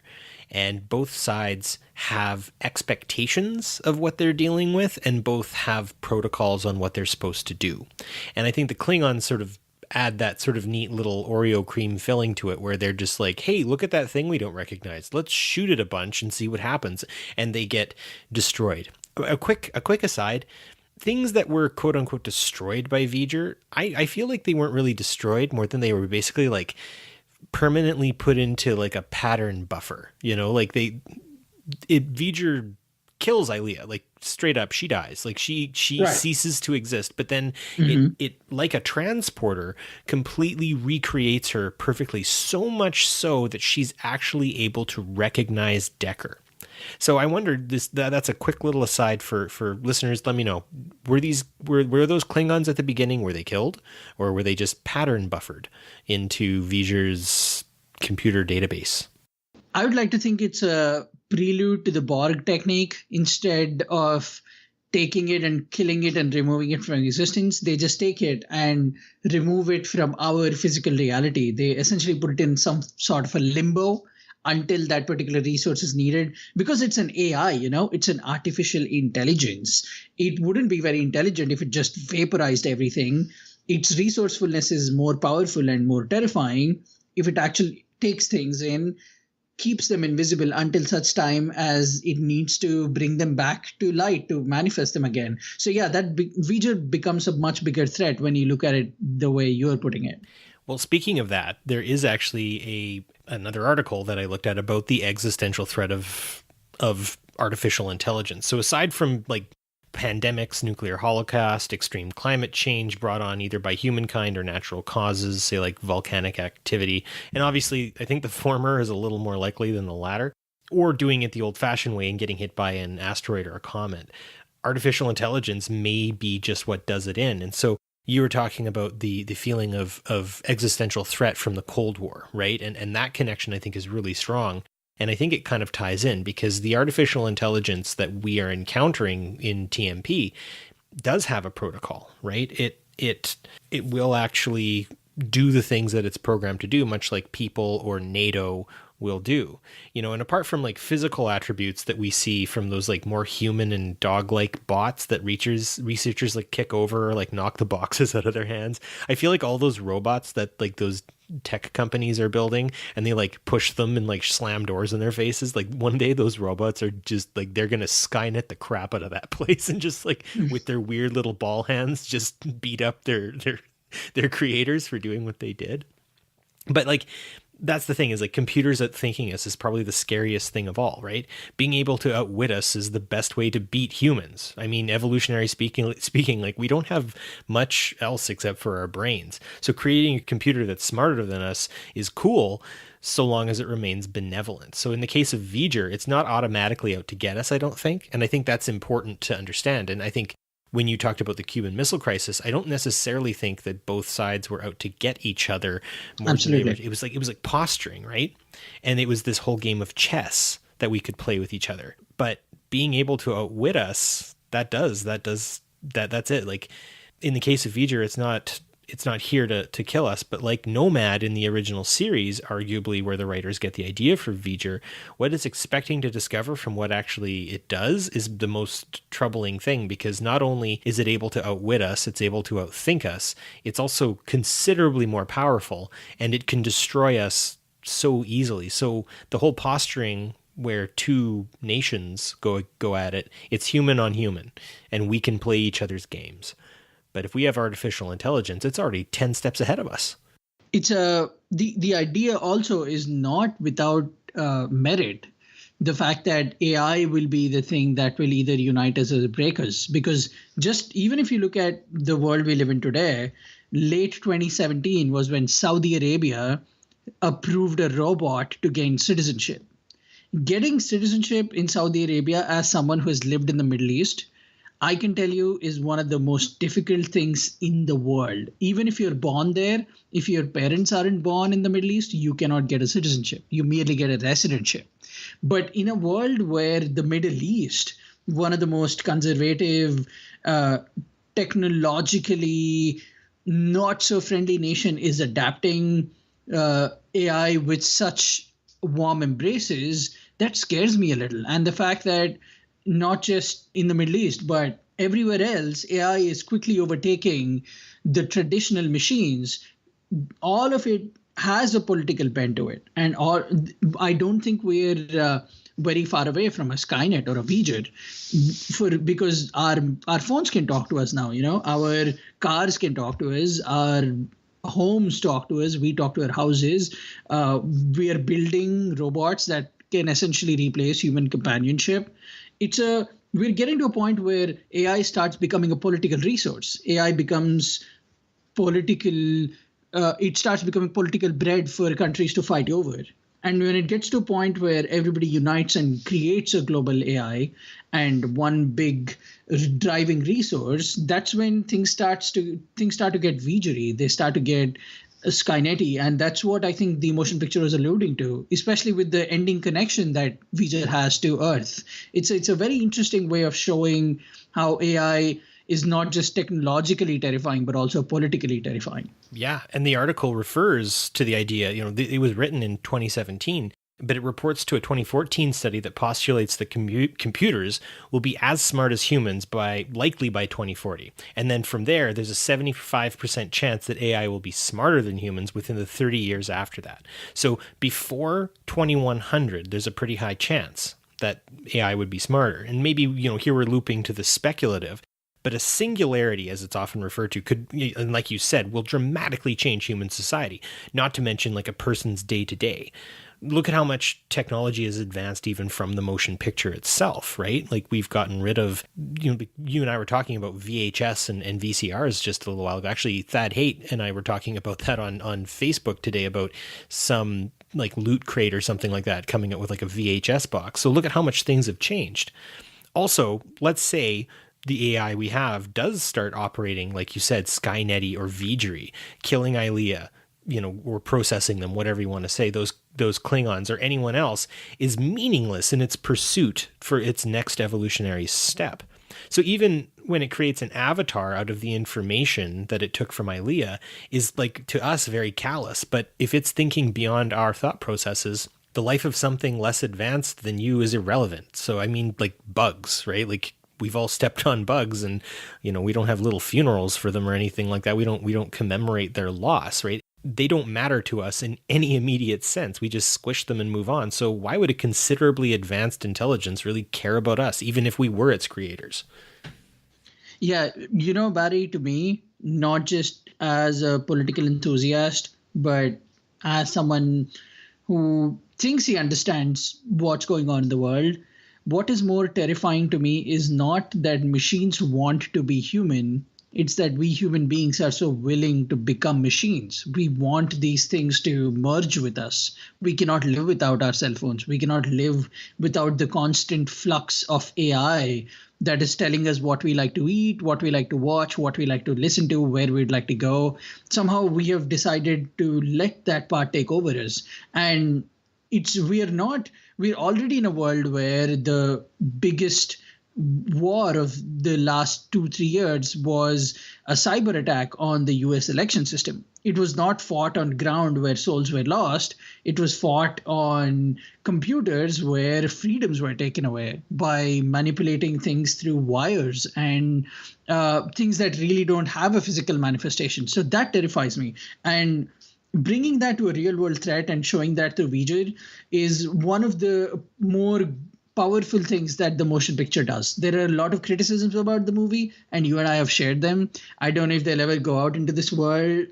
And both sides have expectations of what they're dealing with, and both have protocols on what they're supposed to do. And I think the Klingons sort of add that sort of neat little Oreo cream filling to it, where they're just like, hey, look at that thing we don't recognize. Let's shoot it a bunch and see what happens. And they get destroyed. A quick aside, things that were quote unquote destroyed by Vger, I feel like they weren't really destroyed more than they were basically like permanently put into like a pattern buffer, you know, like Vger kills Ilea, like straight up, she dies, like she right. ceases to exist, but then it like a transporter completely recreates her perfectly, so much so that she's actually able to recognize Decker. So I wondered that's a quick little aside for listeners. Let me know, were those Klingons at the beginning, were they killed, or were they just pattern buffered into Vger's computer database? I would like to think it's a prelude to the Borg technique. Instead of taking it and killing it and removing it from existence, they just take it and remove it from our physical reality. They essentially put it in some sort of a limbo until that particular resource is needed, because it's an AI, you know, it's an artificial intelligence. It wouldn't be very intelligent if it just vaporized everything. Its resourcefulness is more powerful and more terrifying if it actually takes things in, keeps them invisible until such time as it needs to bring them back to light to manifest them again. So yeah, that Vger becomes a much bigger threat when you look at it the way you're putting it. Well, speaking of that, there is actually another article that I looked at about the existential threat of artificial intelligence. So aside from like pandemics, nuclear holocaust, extreme climate change brought on either by humankind or natural causes, say like volcanic activity, and obviously I think the former is a little more likely than the latter, or doing it the old-fashioned way and getting hit by an asteroid or a comet, artificial intelligence may be just what does it in. And so you were talking about the feeling of existential threat from the Cold War, right? And that connection, I think, is really strong. And I think it kind of ties in, because the artificial intelligence that we are encountering in TMP does have a protocol, right? It will actually do the things that it's programmed to do, much like people or NATO will do, you know. And apart from like physical attributes that we see from those like more human and dog-like bots that researchers like kick over or like knock the boxes out of their hands, I feel like all those robots that like those tech companies are building and they like push them and like slam doors in their faces, like one day those robots are just like, they're gonna Skynet the crap out of that place and just like with their weird little ball hands just beat up their creators for doing what they did. But like that's the thing, is like computers outthinking us is probably the scariest thing of all, right? Being able to outwit us is the best way to beat humans. I mean, evolutionary speaking, like we don't have much else except for our brains. So creating a computer that's smarter than us is cool, so long as it remains benevolent. So in the case of Vger, it's not automatically out to get us, I don't think. And I think that's important to understand. And I think when you talked about the Cuban Missile Crisis, I don't necessarily think that both sides were out to get each other more. Absolutely. It was like posturing, right? And it was this whole game of chess that we could play with each other. But being able to outwit us, that's it. Like in the case of Vger, it's not here to kill us, but like Nomad in the original series, arguably where the writers get the idea for Vger, what it's expecting to discover from what actually it does is the most troubling thing, because not only is it able to outwit us, it's able to outthink us, it's also considerably more powerful, and it can destroy us so easily. So the whole posturing where two nations go at it, it's human on human, and we can play each other's games. But if we have artificial intelligence, it's already 10 steps ahead of us. It's the idea also is not without merit. The fact that AI will be the thing that will either unite us or break us. Because just even if you look at the world we live in today, late 2017 was when Saudi Arabia approved a robot to gain citizenship. Getting citizenship in Saudi Arabia as someone who has lived in the Middle East, I can tell you, is one of the most difficult things in the world. Even if you're born there, if your parents aren't born in the Middle East, you cannot get a citizenship. You merely get a residentship. But in a world where the Middle East, one of the most conservative, technologically not so friendly nation, is adapting AI with such warm embraces, that scares me a little. And the fact that not just in the Middle East, but everywhere else, AI is quickly overtaking the traditional machines. All of it has a political bent to it. And I don't think we're very far away from a Skynet or a Vger, because our phones can talk to us now. Our cars can talk to us. Our homes talk to us. We talk to our houses. We are building robots that can essentially replace human companionship. We're getting to a point where AI starts becoming a political resource. AI becomes political. It starts becoming political bread for countries to fight over. And when it gets to a point where everybody unites and creates a global AI and one big driving resource, that's when things start to get Vgery. They start to get Skynet-y, and that's what I think the motion picture was alluding to, especially with the ending connection that Vger has to Earth. It's a very interesting way of showing how AI is not just technologically terrifying, but also politically terrifying. Yeah, and the article refers to the idea, it was written in 2017, but it reports to a 2014 study that postulates that computers will be as smart as humans likely by 2040. And then from there, there's a 75% chance that AI will be smarter than humans within the 30 years after that. So before 2100, there's a pretty high chance that AI would be smarter. And maybe, here we're looping to the speculative, but a singularity, as it's often referred to, could, and like you said, will dramatically change human society, not to mention like a person's day-to-day. Look at how much technology has advanced even from the motion picture itself, right? Like we've gotten rid of, you and I were talking about VHS and VCRs just a little while ago. Actually, Thad Haight and I were talking about that on Facebook today about some like Loot Crate or something like that coming up with like a VHS box. So look at how much things have changed. Also, let's say the AI we have does start operating, like you said, Skynet-y or Vgery, killing Ilea, or processing them, whatever you want to say, those Klingons or anyone else, is meaningless in its pursuit for its next evolutionary step. So even when it creates an avatar out of the information that it took from Ilea is, like, to us, very callous. But if it's thinking beyond our thought processes, the life of something less advanced than you is irrelevant. So, I mean, like bugs, right? Like, we've all stepped on bugs and, we don't have little funerals for them or anything like that. We don't commemorate their loss, right? They don't matter to us in any immediate sense. We just squish them and move on. So why would a considerably advanced intelligence really care about us, even if we were its creators? Yeah, Barry, to me, not just as a political enthusiast, but as someone who thinks he understands what's going on in the world. What is more terrifying to me is not that machines want to be human. It's that we human beings are so willing to become machines. We want these things to merge with us. We cannot live without our cell phones. We cannot live without the constant flux of AI that is telling us what we like to eat, what we like to watch, what we like to listen to, where we'd like to go. Somehow we have decided to let that part take over us. And we're already in a world where the biggest war of the last 2-3 years was a cyber attack on the US election system. It was not fought on ground where souls were lost. It was fought on computers where freedoms were taken away by manipulating things through wires and things that really don't have a physical manifestation. So that terrifies me. And bringing that to a real world threat and showing that through Vger is one of the more powerful things that the motion picture does. There are a lot of criticisms about the movie, and you and I have shared them. I don't know if they'll ever go out into this world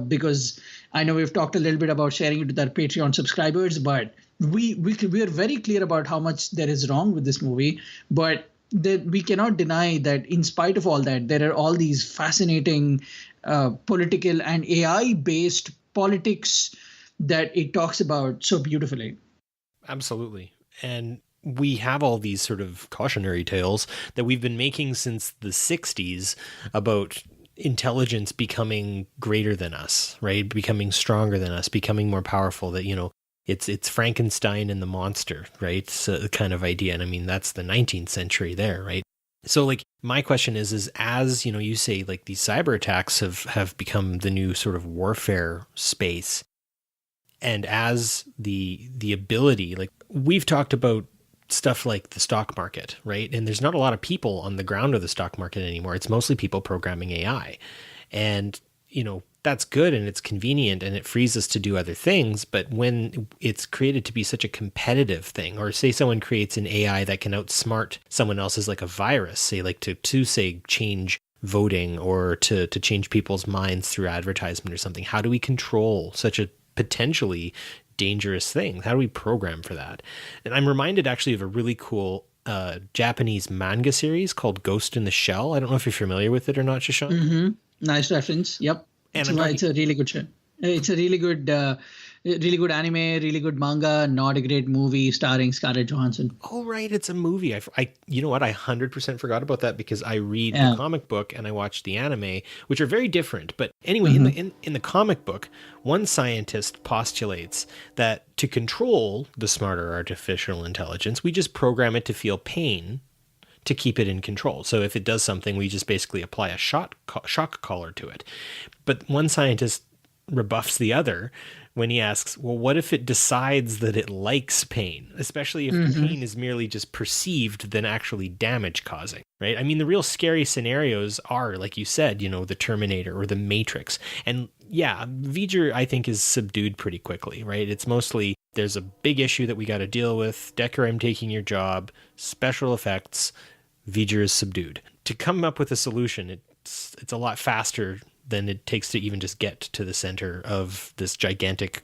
because I know we've talked a little bit about sharing it with our Patreon subscribers, but we are very clear about how much there is wrong with this movie. But we cannot deny that in spite of all that, there are all these fascinating political and AI-based politics that it talks about so beautifully. Absolutely. And we have all these sort of cautionary tales that we've been making since the 60s about intelligence becoming greater than us, right? Becoming stronger than us, becoming more powerful, that, it's Frankenstein and the monster, right? So kind of idea. And I mean, that's the 19th century there, right? So like my question is as, you say like these cyber attacks have become the new sort of warfare space, and as the ability, like we've talked about stuff like the stock market, right? And there's not a lot of people on the ground of the stock market anymore. It's mostly people programming AI. And, that's good and it's convenient and it frees us to do other things. But when it's created to be such a competitive thing, or say someone creates an AI that can outsmart someone else's like a virus, say like to say change voting or to change people's minds through advertisement or something, how do we control such a potentially dangerous thing? How do we program for that? And I'm reminded actually of a really cool Japanese manga series called Ghost in the Shell. I don't know if you're familiar with it or not, Shashank. Mm-hmm. Nice reference. Yep. And it's a really good show. It's a really good anime, really good manga, not a great movie starring Scarlett Johansson. Oh, right. It's a movie. I you know what? I 100% forgot about that because I read the comic book and I watch the anime, which are very different. But anyway, in the comic book, one scientist postulates that to control the smarter artificial intelligence, we just program it to feel pain to keep it in control. So if it does something, we just basically apply a shock collar to it. But one scientist rebuffs the other when he asks, well, what if it decides that it likes pain, especially if the pain is merely just perceived than actually damage causing, right? I mean, the real scary scenarios are, like you said, the Terminator or the Matrix. And yeah, Vger, I think, is subdued pretty quickly, right? It's mostly there's a big issue that we got to deal with. Decker, I'm taking your job. Special effects. Vger is subdued. To come up with a solution, it's a lot faster than it takes to even just get to the center of this gigantic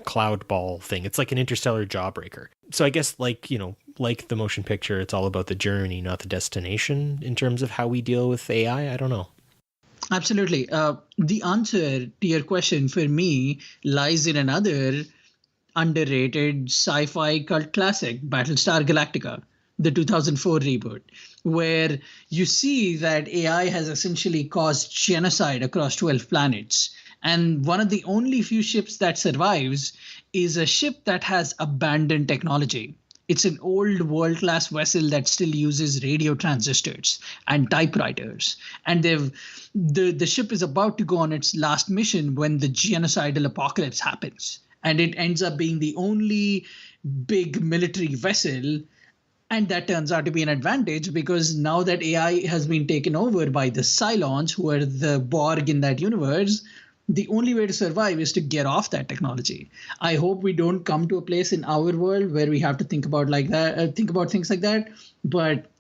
cloud ball thing. It's like an interstellar jawbreaker. So I guess like the motion picture, it's all about the journey, not the destination in terms of how we deal with AI. I don't know. Absolutely. The answer to your question for me lies in another underrated sci-fi cult classic, Battlestar Galactica, the 2004 reboot, where you see that AI has essentially caused genocide across 12 planets. And one of the only few ships that survives is a ship that has abandoned technology. It's an old world-class vessel that still uses radio transistors and typewriters. And the ship is about to go on its last mission when the genocidal apocalypse happens. And it ends up being the only big military vessel. And that turns out to be an advantage because now that AI has been taken over by the Cylons, who are the Borg in that universe, the only way to survive is to get off that technology. I hope we don't come to a place in our world where we have to think about things like that. But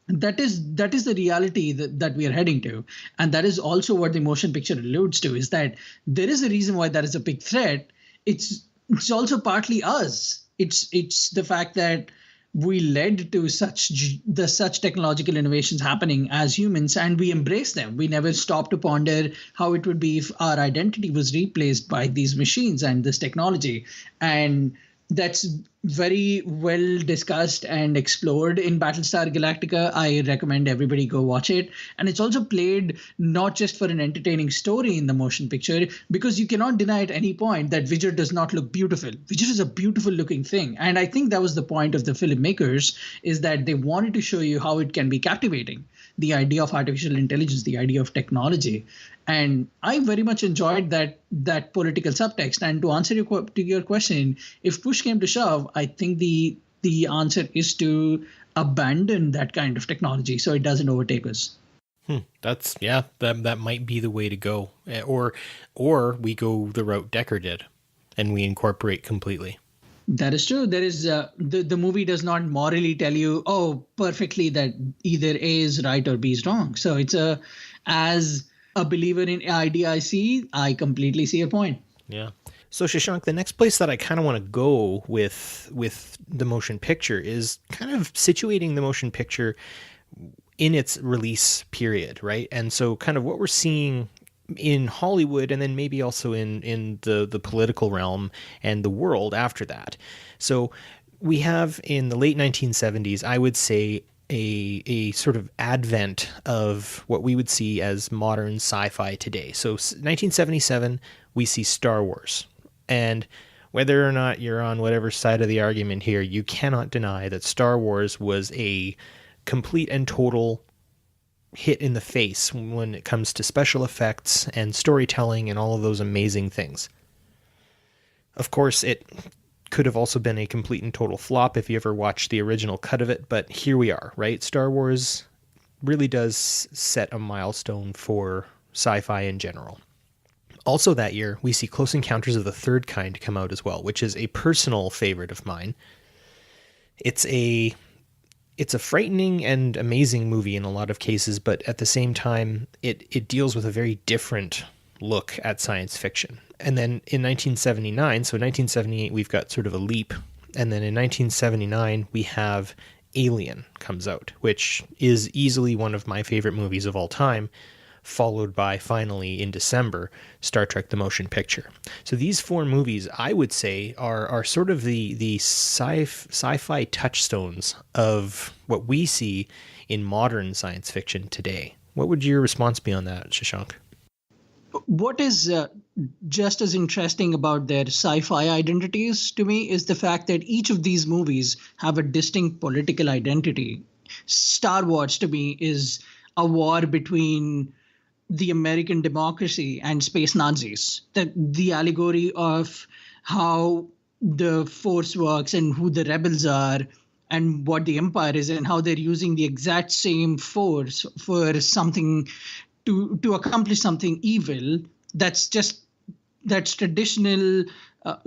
that is the reality that we are heading to. And that is also what the motion picture alludes to, is that there is a reason why that is a big threat. It's it's also partly us. It's the fact that we led to such technological innovations happening as humans, and we embrace them. We never stop to ponder how it would be if our identity was replaced by these machines and this technology. And that's very well discussed and explored in Battlestar Galactica. I recommend everybody go watch it. And it's also played not just for an entertaining story in the motion picture, because you cannot deny at any point that Vger does not look beautiful. Vger is a beautiful looking thing. And I think that was the point of the filmmakers, is that they wanted to show you how it can be captivating. The idea of artificial intelligence, the idea of technology. And I very much enjoyed that political subtext. And to answer your question, if push came to shove, I think the answer is to abandon that kind of technology so it doesn't overtake us. That might be the way to go. Or we go the route Decker did and we incorporate completely. That is true. There is the movie does not morally tell you, perfectly that either A is right or B is wrong. So it's as a believer in IDIC, I completely see your point. Yeah. So Shashank, the next place that I kind of want to go with the motion picture is kind of situating the motion picture in its release period, right? And so kind of what we're seeing in Hollywood, and then maybe also in the political realm and the world after that. So we have in the late 1970s, I would say, a sort of advent of what we would see as modern sci-fi today. So 1977, we see Star Wars. And whether or not you're on whatever side of the argument here, you cannot deny that Star Wars was a complete and total hit in the face when it comes to special effects and storytelling and all of those amazing things. Of course, it could have also been a complete and total flop if you ever watched the original cut of it, but here we are, right? Star Wars really does set a milestone for sci-fi in general. Also that year, we see Close Encounters of the Third Kind come out as well, which is a personal favorite of mine. It's a frightening and amazing movie in a lot of cases, but at the same time, it deals with a very different look at science fiction. And then in 1979, so 1978, we've got sort of a leap. And then in 1979, we have Alien comes out, which is easily one of my favorite movies of all time, followed by, finally, in December, Star Trek: The Motion Picture. So these four movies, I would say, are sort of the sci-fi touchstones of what we see in modern science fiction today. What would your response be on that, Shashank? What is just as interesting about their sci-fi identities to me is the fact that each of these movies have a distinct political identity. Star Wars, to me, is a war between the American democracy and space Nazis. The allegory of how the Force works and who the rebels are and what the Empire is and how they're using the exact same force for something to accomplish something evil. That's traditional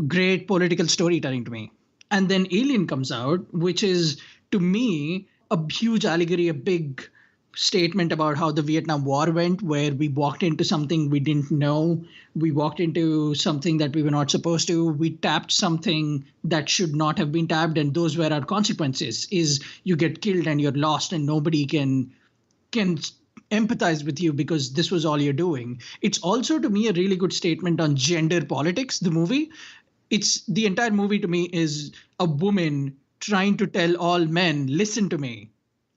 great political storytelling to me. And then Alien comes out, which is, to me, a huge allegory, a big statement about how the Vietnam War went, where we walked into something we didn't know. We walked into something that we were not supposed to. We tapped something that should not have been tapped, and those were our consequences. Is you get killed and you're lost, and nobody can empathize with you because this was all you're doing. It's also, to me, a really good statement on gender politics, the movie. The entire movie to me is a woman trying to tell all men, listen to me.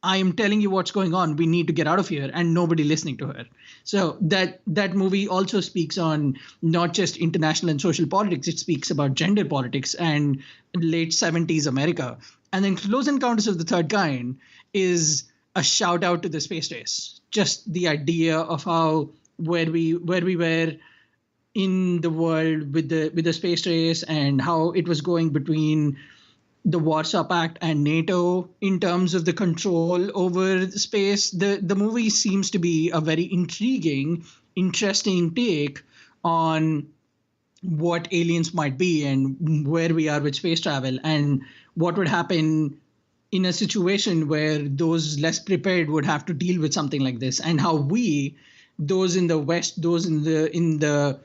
I am telling you what's going on. We need to get out of here, and nobody listening to her. So that movie also speaks on not just international and social politics. It speaks about gender politics and late 70s America. And then Close Encounters of the Third Kind is a shout out to the space race. Just the idea of how where we were in the world with the space race and how it was going between the Warsaw Pact and NATO in terms of the control over space. The movie seems to be a very intriguing, interesting take on what aliens might be and where we are with space travel and what would happen in a situation where those less prepared would have to deal with something like this, and how we, those in the West, those in the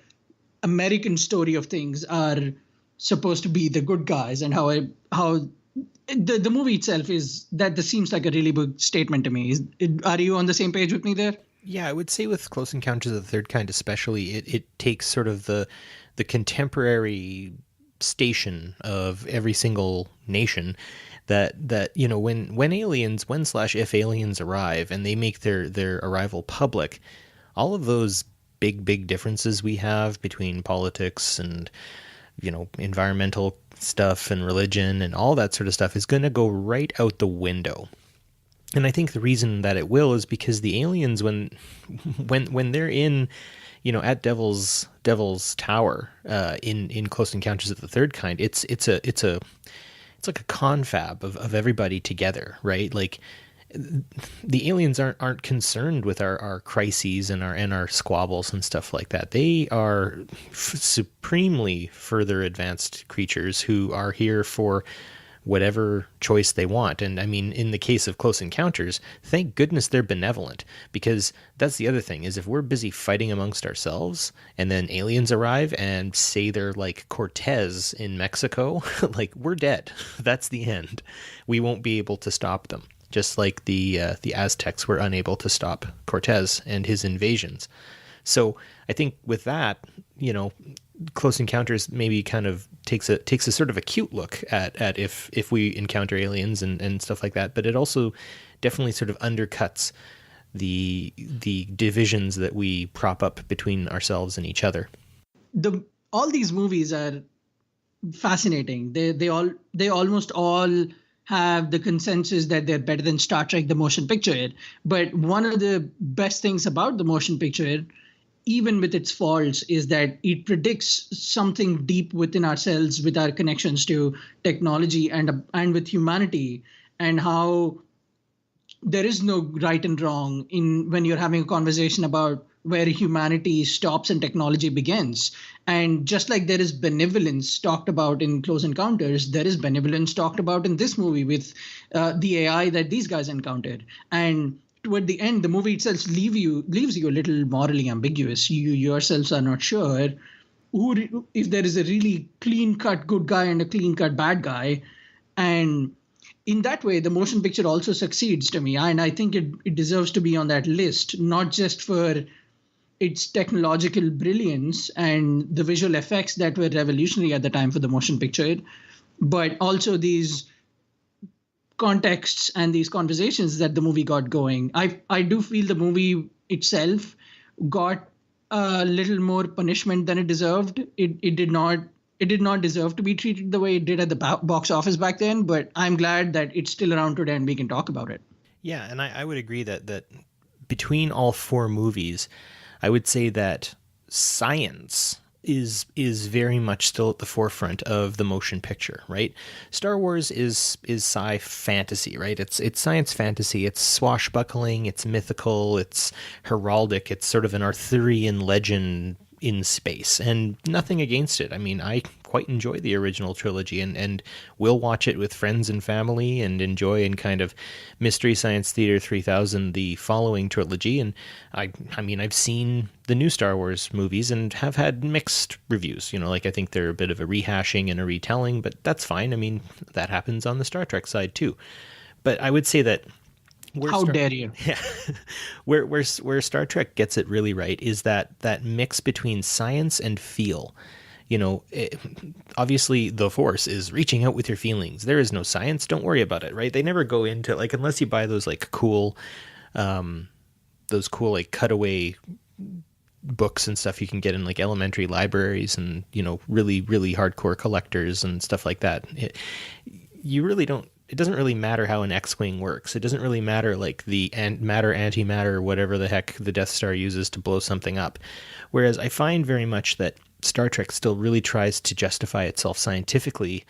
American story of things, are supposed to be the good guys, and how the movie itself is that. This seems like a really big statement to me. Are you on the same page with me there? Yeah, I would say with Close Encounters of the Third Kind especially, it takes sort of the contemporary station of every single nation that you know, when aliens, when slash if aliens arrive and they make their arrival public, all of those big differences we have between politics and, you know, environmental stuff and religion and all that sort of stuff is going to go right out the window. And I think the reason that it will is because the aliens, when they're in, you know, at Devil's Tower, in Close Encounters of the Third Kind, it's like a confab of everybody together, right? Like, the aliens aren't concerned with our crises and our squabbles and stuff like that. They are supremely further advanced creatures who are here for whatever choice they want. And I mean, in the case of Close Encounters, thank goodness they're benevolent, because that's the other thing, is if we're busy fighting amongst ourselves and then aliens arrive and say they're like Cortez in Mexico, like, we're dead. That's the end. We won't be able to stop them. Just like the Aztecs were unable to stop Cortez and his invasions. So I think with that, you know, Close Encounters maybe kind of takes a sort of a cute look at if we encounter aliens and stuff like that, but it also definitely sort of undercuts the divisions that we prop up between ourselves and each other. All these movies are fascinating. They almost all have the consensus that they're better than Star Trek, the motion picture. But one of the best things about the motion picture, even with its faults, is that it predicts something deep within ourselves, with our connections to technology and with humanity, and how there is no right and wrong when you're having a conversation about where humanity stops and technology begins. And just like there is benevolence talked about in Close Encounters, there is benevolence talked about in this movie with the AI that these guys encountered. And toward the end, the movie itself leaves you a little morally ambiguous. You yourselves are not sure if there is a really clean-cut good guy and a clean-cut bad guy. And in that way, the motion picture also succeeds to me. And I think it deserves to be on that list, not just for its technological brilliance and the visual effects that were revolutionary at the time for the motion picture, but also these contexts and these conversations that the movie got going. I do feel the movie itself got a little more punishment than it deserved. It did not deserve to be treated the way it did at the box office back then, but I'm glad that it's still around today and we can talk about it. Yeah, and I would agree that between all four movies, I would say that science is very much still at the forefront of the motion picture, right? Star Wars is sci fantasy, right? It's science fantasy. It's swashbuckling. It's mythical. It's heraldic. It's sort of an Arthurian legend in space, and nothing against it. I mean, I quite enjoy the original trilogy and will watch it with friends and family and enjoy in kind of Mystery Science Theater 3000 the following trilogy. And I mean, I've seen the new Star Wars movies and have had mixed reviews. You know, like, I think they're a bit of a rehashing and a retelling, but that's fine. I mean, that happens on the Star Trek side too. But I would say that how dare you? Yeah, where Star Trek gets it really right is that mix between science and feel. You know, obviously the Force is reaching out with your feelings. There is no science. Don't worry about it, right? They never go into, like, unless you buy those cool like cutaway books and stuff you can get in like elementary libraries and, you know, really, really hardcore collectors and stuff like that. It doesn't really matter how an X-Wing works. It doesn't really matter, like, the matter, antimatter, whatever the heck the Death Star uses to blow something up. Whereas I find very much that Star Trek still really tries to justify itself scientifically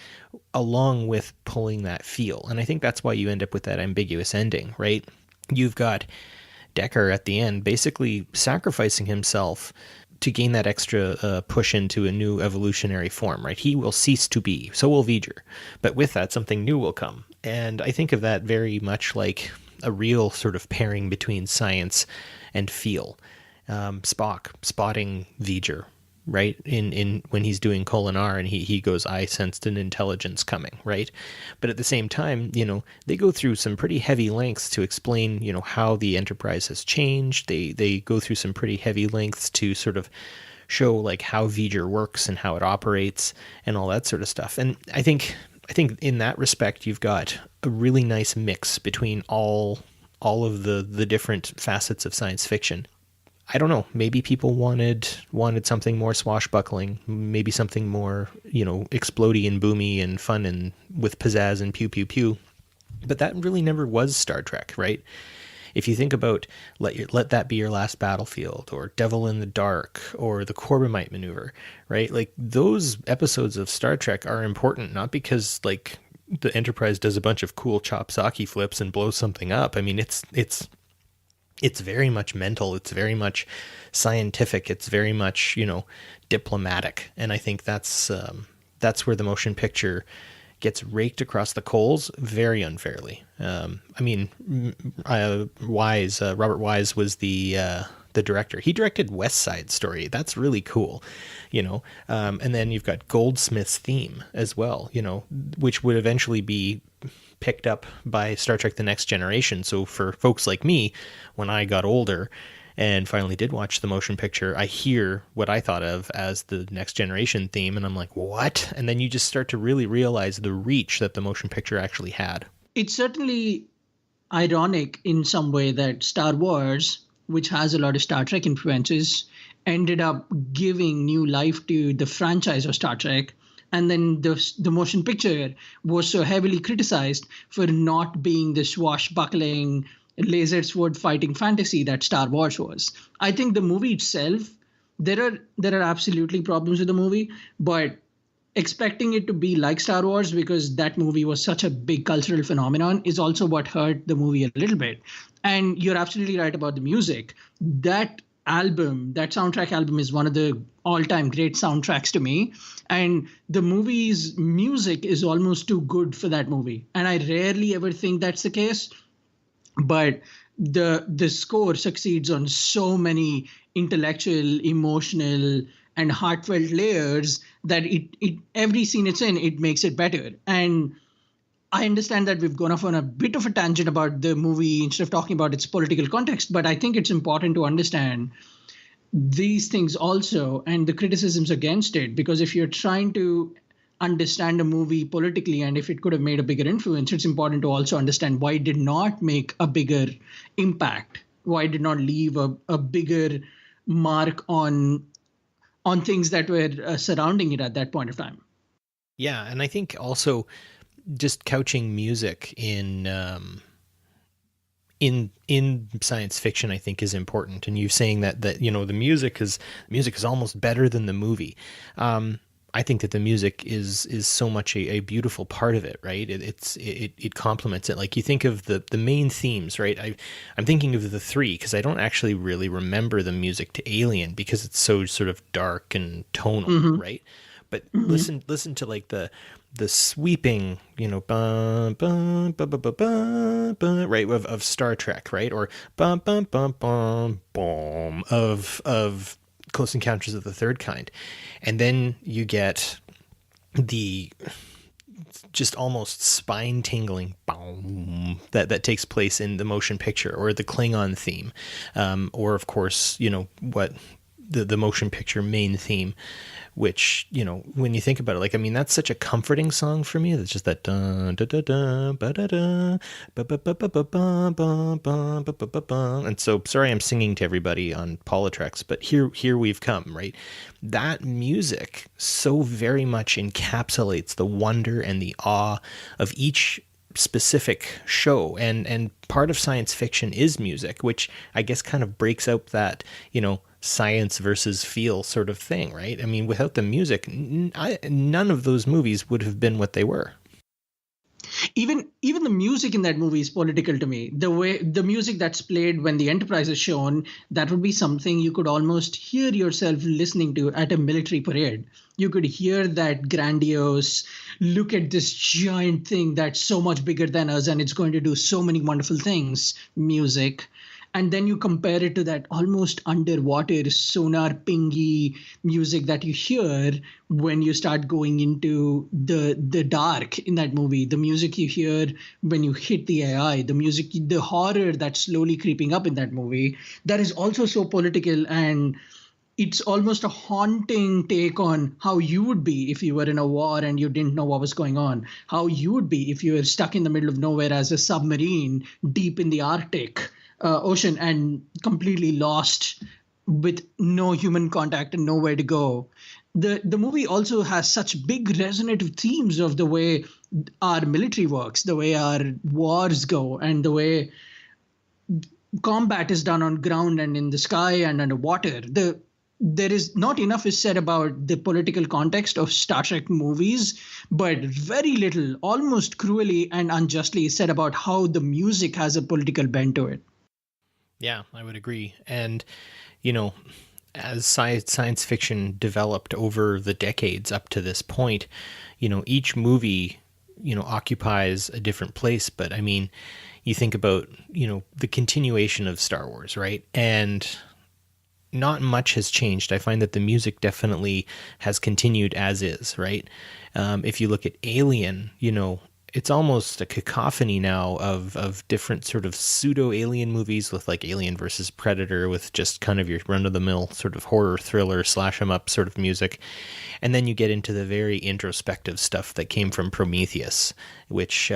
along with pulling that feel. And I think that's why you end up with that ambiguous ending, right? You've got Decker at the end basically sacrificing himself to gain that extra push into a new evolutionary form, right? He will cease to be. So will Vger. But with that, something new will come. And I think of that very much like a real sort of pairing between science and feel. Spock spotting Vger, right? In when he's doing Kolinar, and he goes, I sensed an intelligence coming, right? But at the same time, they go through some pretty heavy lengths to explain, how the Enterprise has changed. They go through some pretty heavy lengths to sort of show like how Vger works and how it operates and all that sort of stuff. And I think in that respect, you've got a really nice mix between all of the different facets of science fiction. I don't know, maybe people wanted something more swashbuckling, maybe something more, explodey and boomy and fun and with pizzazz and pew pew pew. But that really never was Star Trek, right? If you think about Let That Be Your Last Battlefield, or Devil in the Dark, or the Corbomite Maneuver, right? Like, those episodes of Star Trek are important, not because like the Enterprise does a bunch of cool chop-socky flips and blows something up. I mean, it's very much mental. It's very much scientific. It's very much, diplomatic. And I think that's where the motion picture gets raked across the coals very unfairly. Robert Wise was the director. He directed West Side Story. That's really cool, and then you've got Goldsmith's theme as well, which would eventually be picked up by Star Trek The Next Generation. So for folks like me, when I got older and finally did watch the motion picture, I hear what I thought of as the Next Generation theme, and I'm like, what? And then you just start to really realize the reach that the motion picture actually had. It's certainly ironic in some way that Star Wars, which has a lot of Star Trek influences, ended up giving new life to the franchise of Star Trek. And then the motion picture was so heavily criticized for not being the swashbuckling laser sword fighting fantasy that Star Wars was. I think the movie itself, there are absolutely problems with the movie, but expecting it to be like Star Wars because that movie was such a big cultural phenomenon is also what hurt the movie a little bit. And you're absolutely right about the music. That soundtrack album is one of the all-time great soundtracks to me. And the movie's music is almost too good for that movie. And I rarely ever think that's the case. But the score succeeds on so many intellectual, emotional, and heartfelt layers that it every scene it's in, it makes it better. And I understand that we've gone off on a bit of a tangent about the movie instead of talking about its political context, but I think it's important to understand these things also and the criticisms against it, because if you're trying to understand a movie politically and if it could have made a bigger influence, it's important to also understand why it did not make a bigger impact, why it did not leave a bigger mark on things that were surrounding it at that point of time. Yeah, and I think also just couching music in science fiction, I think, is important. And you saying that the music is almost better than the movie. I think that the music is so much a beautiful part of it, right? It complements it. Like, you think of the main themes, right? I'm thinking of the three because I don't actually really remember the music to Alien because it's so sort of dark and tonal, right? But listen to like the sweeping, bum, bum, bum, bum, bum, bum, right, of Star Trek, right? Or bum, bum, bum, bum, boom of Close Encounters of the Third Kind. And then you get the just almost spine-tingling boom that takes place in the motion picture, or the Klingon theme, or of course, what the motion picture main theme, which, when you think about it, like, I mean, that's such a comforting song for me. It's just that dun da da da ba da da ba ba ba ba ba ba ba ba ba ba. And so, sorry, I'm singing to everybody on PoliTreks, but here we've come, right? That music so very much encapsulates the wonder and the awe of each specific show, and part of science fiction is music, which I guess kind of breaks out that, science versus feel sort of thing, right? I mean, without the music, none of those movies would have been what they were. Even the music in that movie is political to me. The way the music that's played when the Enterprise is shown, that would be something you could almost hear yourself listening to at a military parade. You could hear that grandiose, look at this giant thing that's so much bigger than us and it's going to do so many wonderful things, music. And then you compare it to that almost underwater sonar pingy music that you hear when you start going into the dark in that movie, the music you hear when you hit the AI, the music, the horror that's slowly creeping up in that movie, that is also so political. And it's almost a haunting take on how you would be if you were in a war and you didn't know what was going on, how you would be if you were stuck in the middle of nowhere as a submarine deep in the Arctic Ocean and completely lost with no human contact and nowhere to go. The movie also has such big resonative themes of the way our military works, the way our wars go, and the way combat is done on ground and in the sky and underwater. There is not enough is said about the political context of Star Trek movies, but very little, almost cruelly and unjustly, is said about how the music has a political bent to it. Yeah, I would agree. And, you know, as science fiction developed over the decades up to this point, you know, each movie, you know, occupies a different place. But I mean, you think about, you know, the continuation of Star Wars, right? And not much has changed. I find that the music definitely has continued as is, right? If you look at Alien, you know, it's almost a cacophony now of different sort of pseudo-alien movies with like Alien versus Predator with just kind of your run-of-the-mill sort of horror thriller slash-em-up sort of music. And then you get into the very introspective stuff that came from Prometheus, which...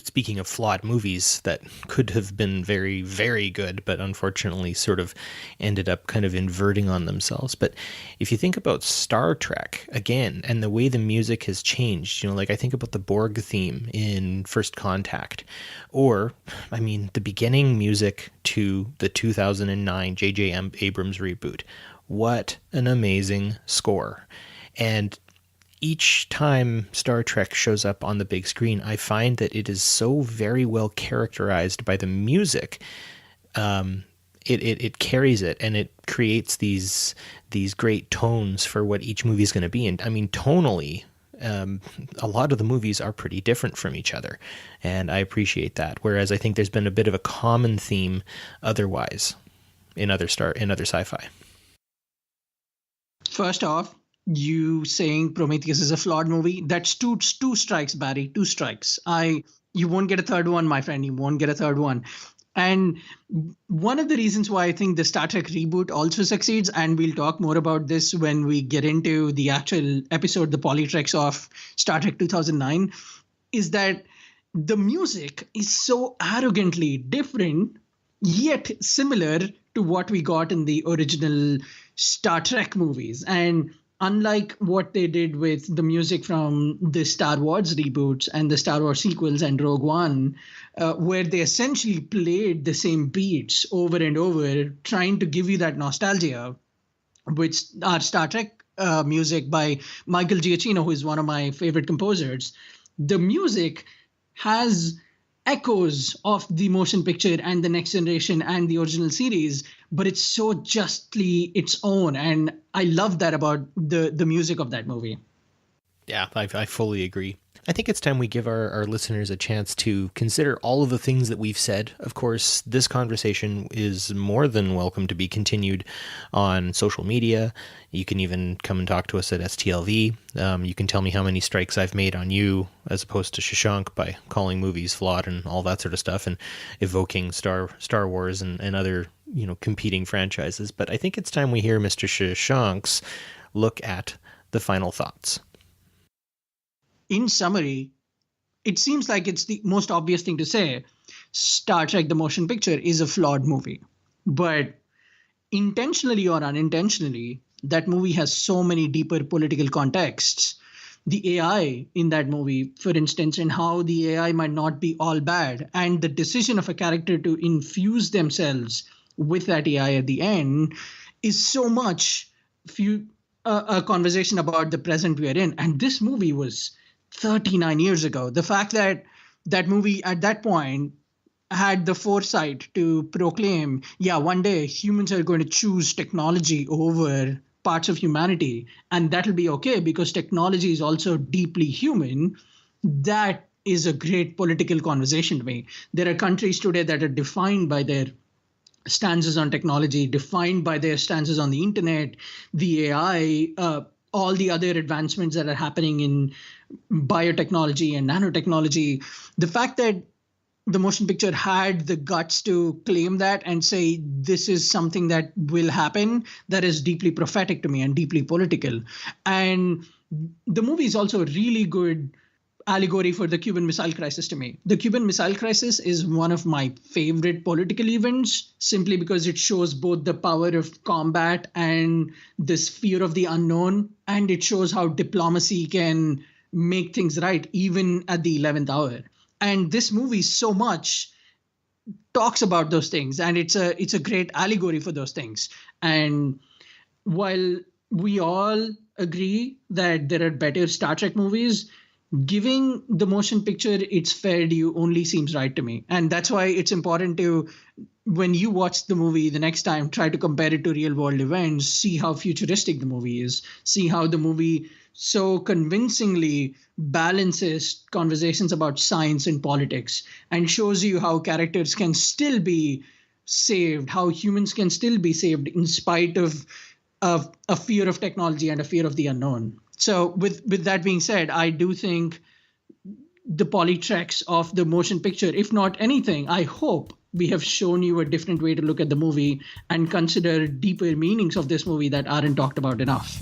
speaking of flawed movies that could have been very, very good, but unfortunately sort of ended up kind of inverting on themselves. But if you think about Star Trek, again, and the way the music has changed, you know, like I think about the Borg theme in First Contact, or, I mean, the beginning music to the 2009 J.J. Abrams reboot. What an amazing score. And each time Star Trek shows up on the big screen, I find that it is so very well characterized by the music. It carries it, and it creates these great tones for what each movie is going to be. And I mean, tonally, a lot of the movies are pretty different from each other, and I appreciate that. Whereas I think there's been a bit of a common theme otherwise in other sci-fi. First off, you saying Prometheus is a flawed movie, that's two strikes, Barry. 2 strikes. You won't get a third one, my friend. You won't get a third one. And one of the reasons why I think the Star Trek reboot also succeeds, and we'll talk more about this when we get into the actual episode, the PoliTreks of Star Trek 2009, is that the music is so arrogantly different, yet similar to what we got in the original Star Trek movies. And unlike what they did with the music from the Star Wars reboots and the Star Wars sequels and Rogue One, where they essentially played the same beats over and over, trying to give you that nostalgia, which our Star Trek music by Michael Giacchino, who is one of my favorite composers, the music has echoes of the motion picture and the Next Generation and the original series, but it's so justly its own. And I love that about the music of that movie. Yeah, I fully agree. I think it's time we give our listeners a chance to consider all of the things that we've said. Of course, this conversation is more than welcome to be continued on social media. You can even come and talk to us at STLV. You can tell me how many strikes I've made on you as opposed to Shashank by calling movies flawed and all that sort of stuff and evoking Star Wars and other, you know, competing franchises. But I think it's time we hear Mr. Shashank's look at the final thoughts. In summary, it seems like it's the most obvious thing to say. Star Trek the Motion Picture is a flawed movie. But intentionally or unintentionally, that movie has so many deeper political contexts. The AI in that movie, for instance, and how the AI might not be all bad, and the decision of a character to infuse themselves with that AI at the end is so much a conversation about the present we are in. And this movie was 39 years ago. The fact that that movie at that point had the foresight to proclaim, yeah, one day humans are going to choose technology over parts of humanity, and that'll be okay because technology is also deeply human, that is a great political conversation to me. There are countries today that are defined by their stances on technology defined by their stances on the internet, the AI, all the other advancements that are happening in biotechnology and nanotechnology. The fact that the motion picture had the guts to claim that and say this is something that will happen, that is deeply prophetic to me and deeply political. And the movie is also a really good allegory for the Cuban Missile Crisis to me. The Cuban Missile Crisis is one of my favorite political events simply because it shows both the power of combat and this fear of the unknown, and it shows how diplomacy can make things right even at the 11th hour. And this movie so much talks about those things, and it's a great allegory for those things. And while we all agree that there are better Star Trek movies, giving the motion picture its fair due only seems right to me. And that's why it's important to, when you watch the movie the next time, try to compare it to real world events, see how futuristic the movie is, see how the movie so convincingly balances conversations about science and politics and shows you how characters can still be saved, how humans can still be saved in spite of a fear of technology and a fear of the unknown. So with that being said, I do think the PoliTreks of the motion picture, if not anything, I hope we have shown you a different way to look at the movie and consider deeper meanings of this movie that aren't talked about enough.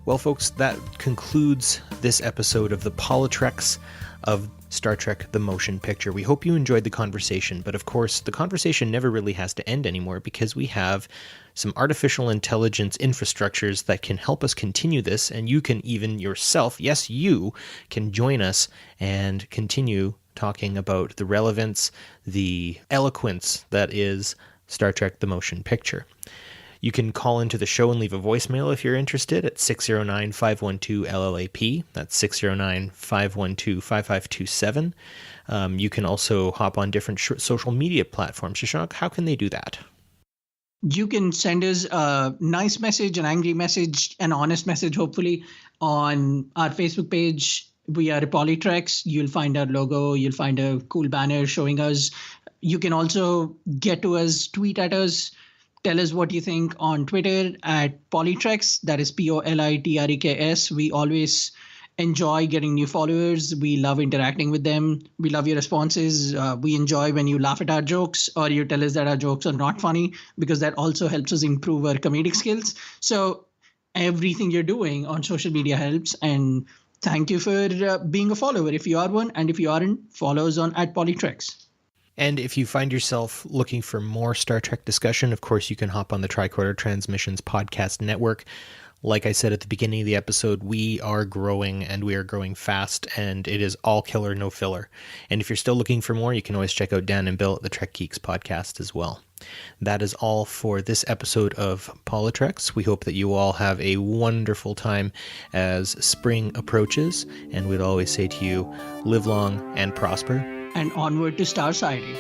Well, folks, that concludes this episode of the PoliTreks of Star Trek The Motion Picture. We hope you enjoyed the conversation, but of course, the conversation never really has to end anymore because we have some artificial intelligence infrastructures that can help us continue this, and you can even yourself, yes, you can join us and continue talking about the relevance, the eloquence that is Star Trek The Motion Picture. You can call into the show and leave a voicemail if you're interested at 609-512-LLAP. That's 609-512-5527. You can also hop on different social media platforms. Shashank, how can they do that? You can send us a nice message, an angry message, an honest message, hopefully, on our Facebook page. We are PoliTreks. You'll find our logo. You'll find a cool banner showing us. You can also get to us, tweet at us. Tell us what you think on Twitter at PoliTreks. That is PoliTreks. We always enjoy getting new followers. We love interacting with them. We love your responses. We enjoy when you laugh at our jokes or you tell us that our jokes are not funny, because that also helps us improve our comedic skills. So everything you're doing on social media helps. And thank you for being a follower if you are one. And if you aren't, follow us on at PoliTreks. And if you find yourself looking for more Star Trek discussion, of course, you can hop on the Tricorder Transmissions podcast network. Like I said at the beginning of the episode, we are growing, and we are growing fast, and it is all killer, no filler. And if you're still looking for more, you can always check out Dan and Bill at the Trek Geeks podcast as well. That is all for this episode of PoliTreks. We hope that you all have a wonderful time as spring approaches, and we'd always say to you, live long and prosper. And onward to Star Society.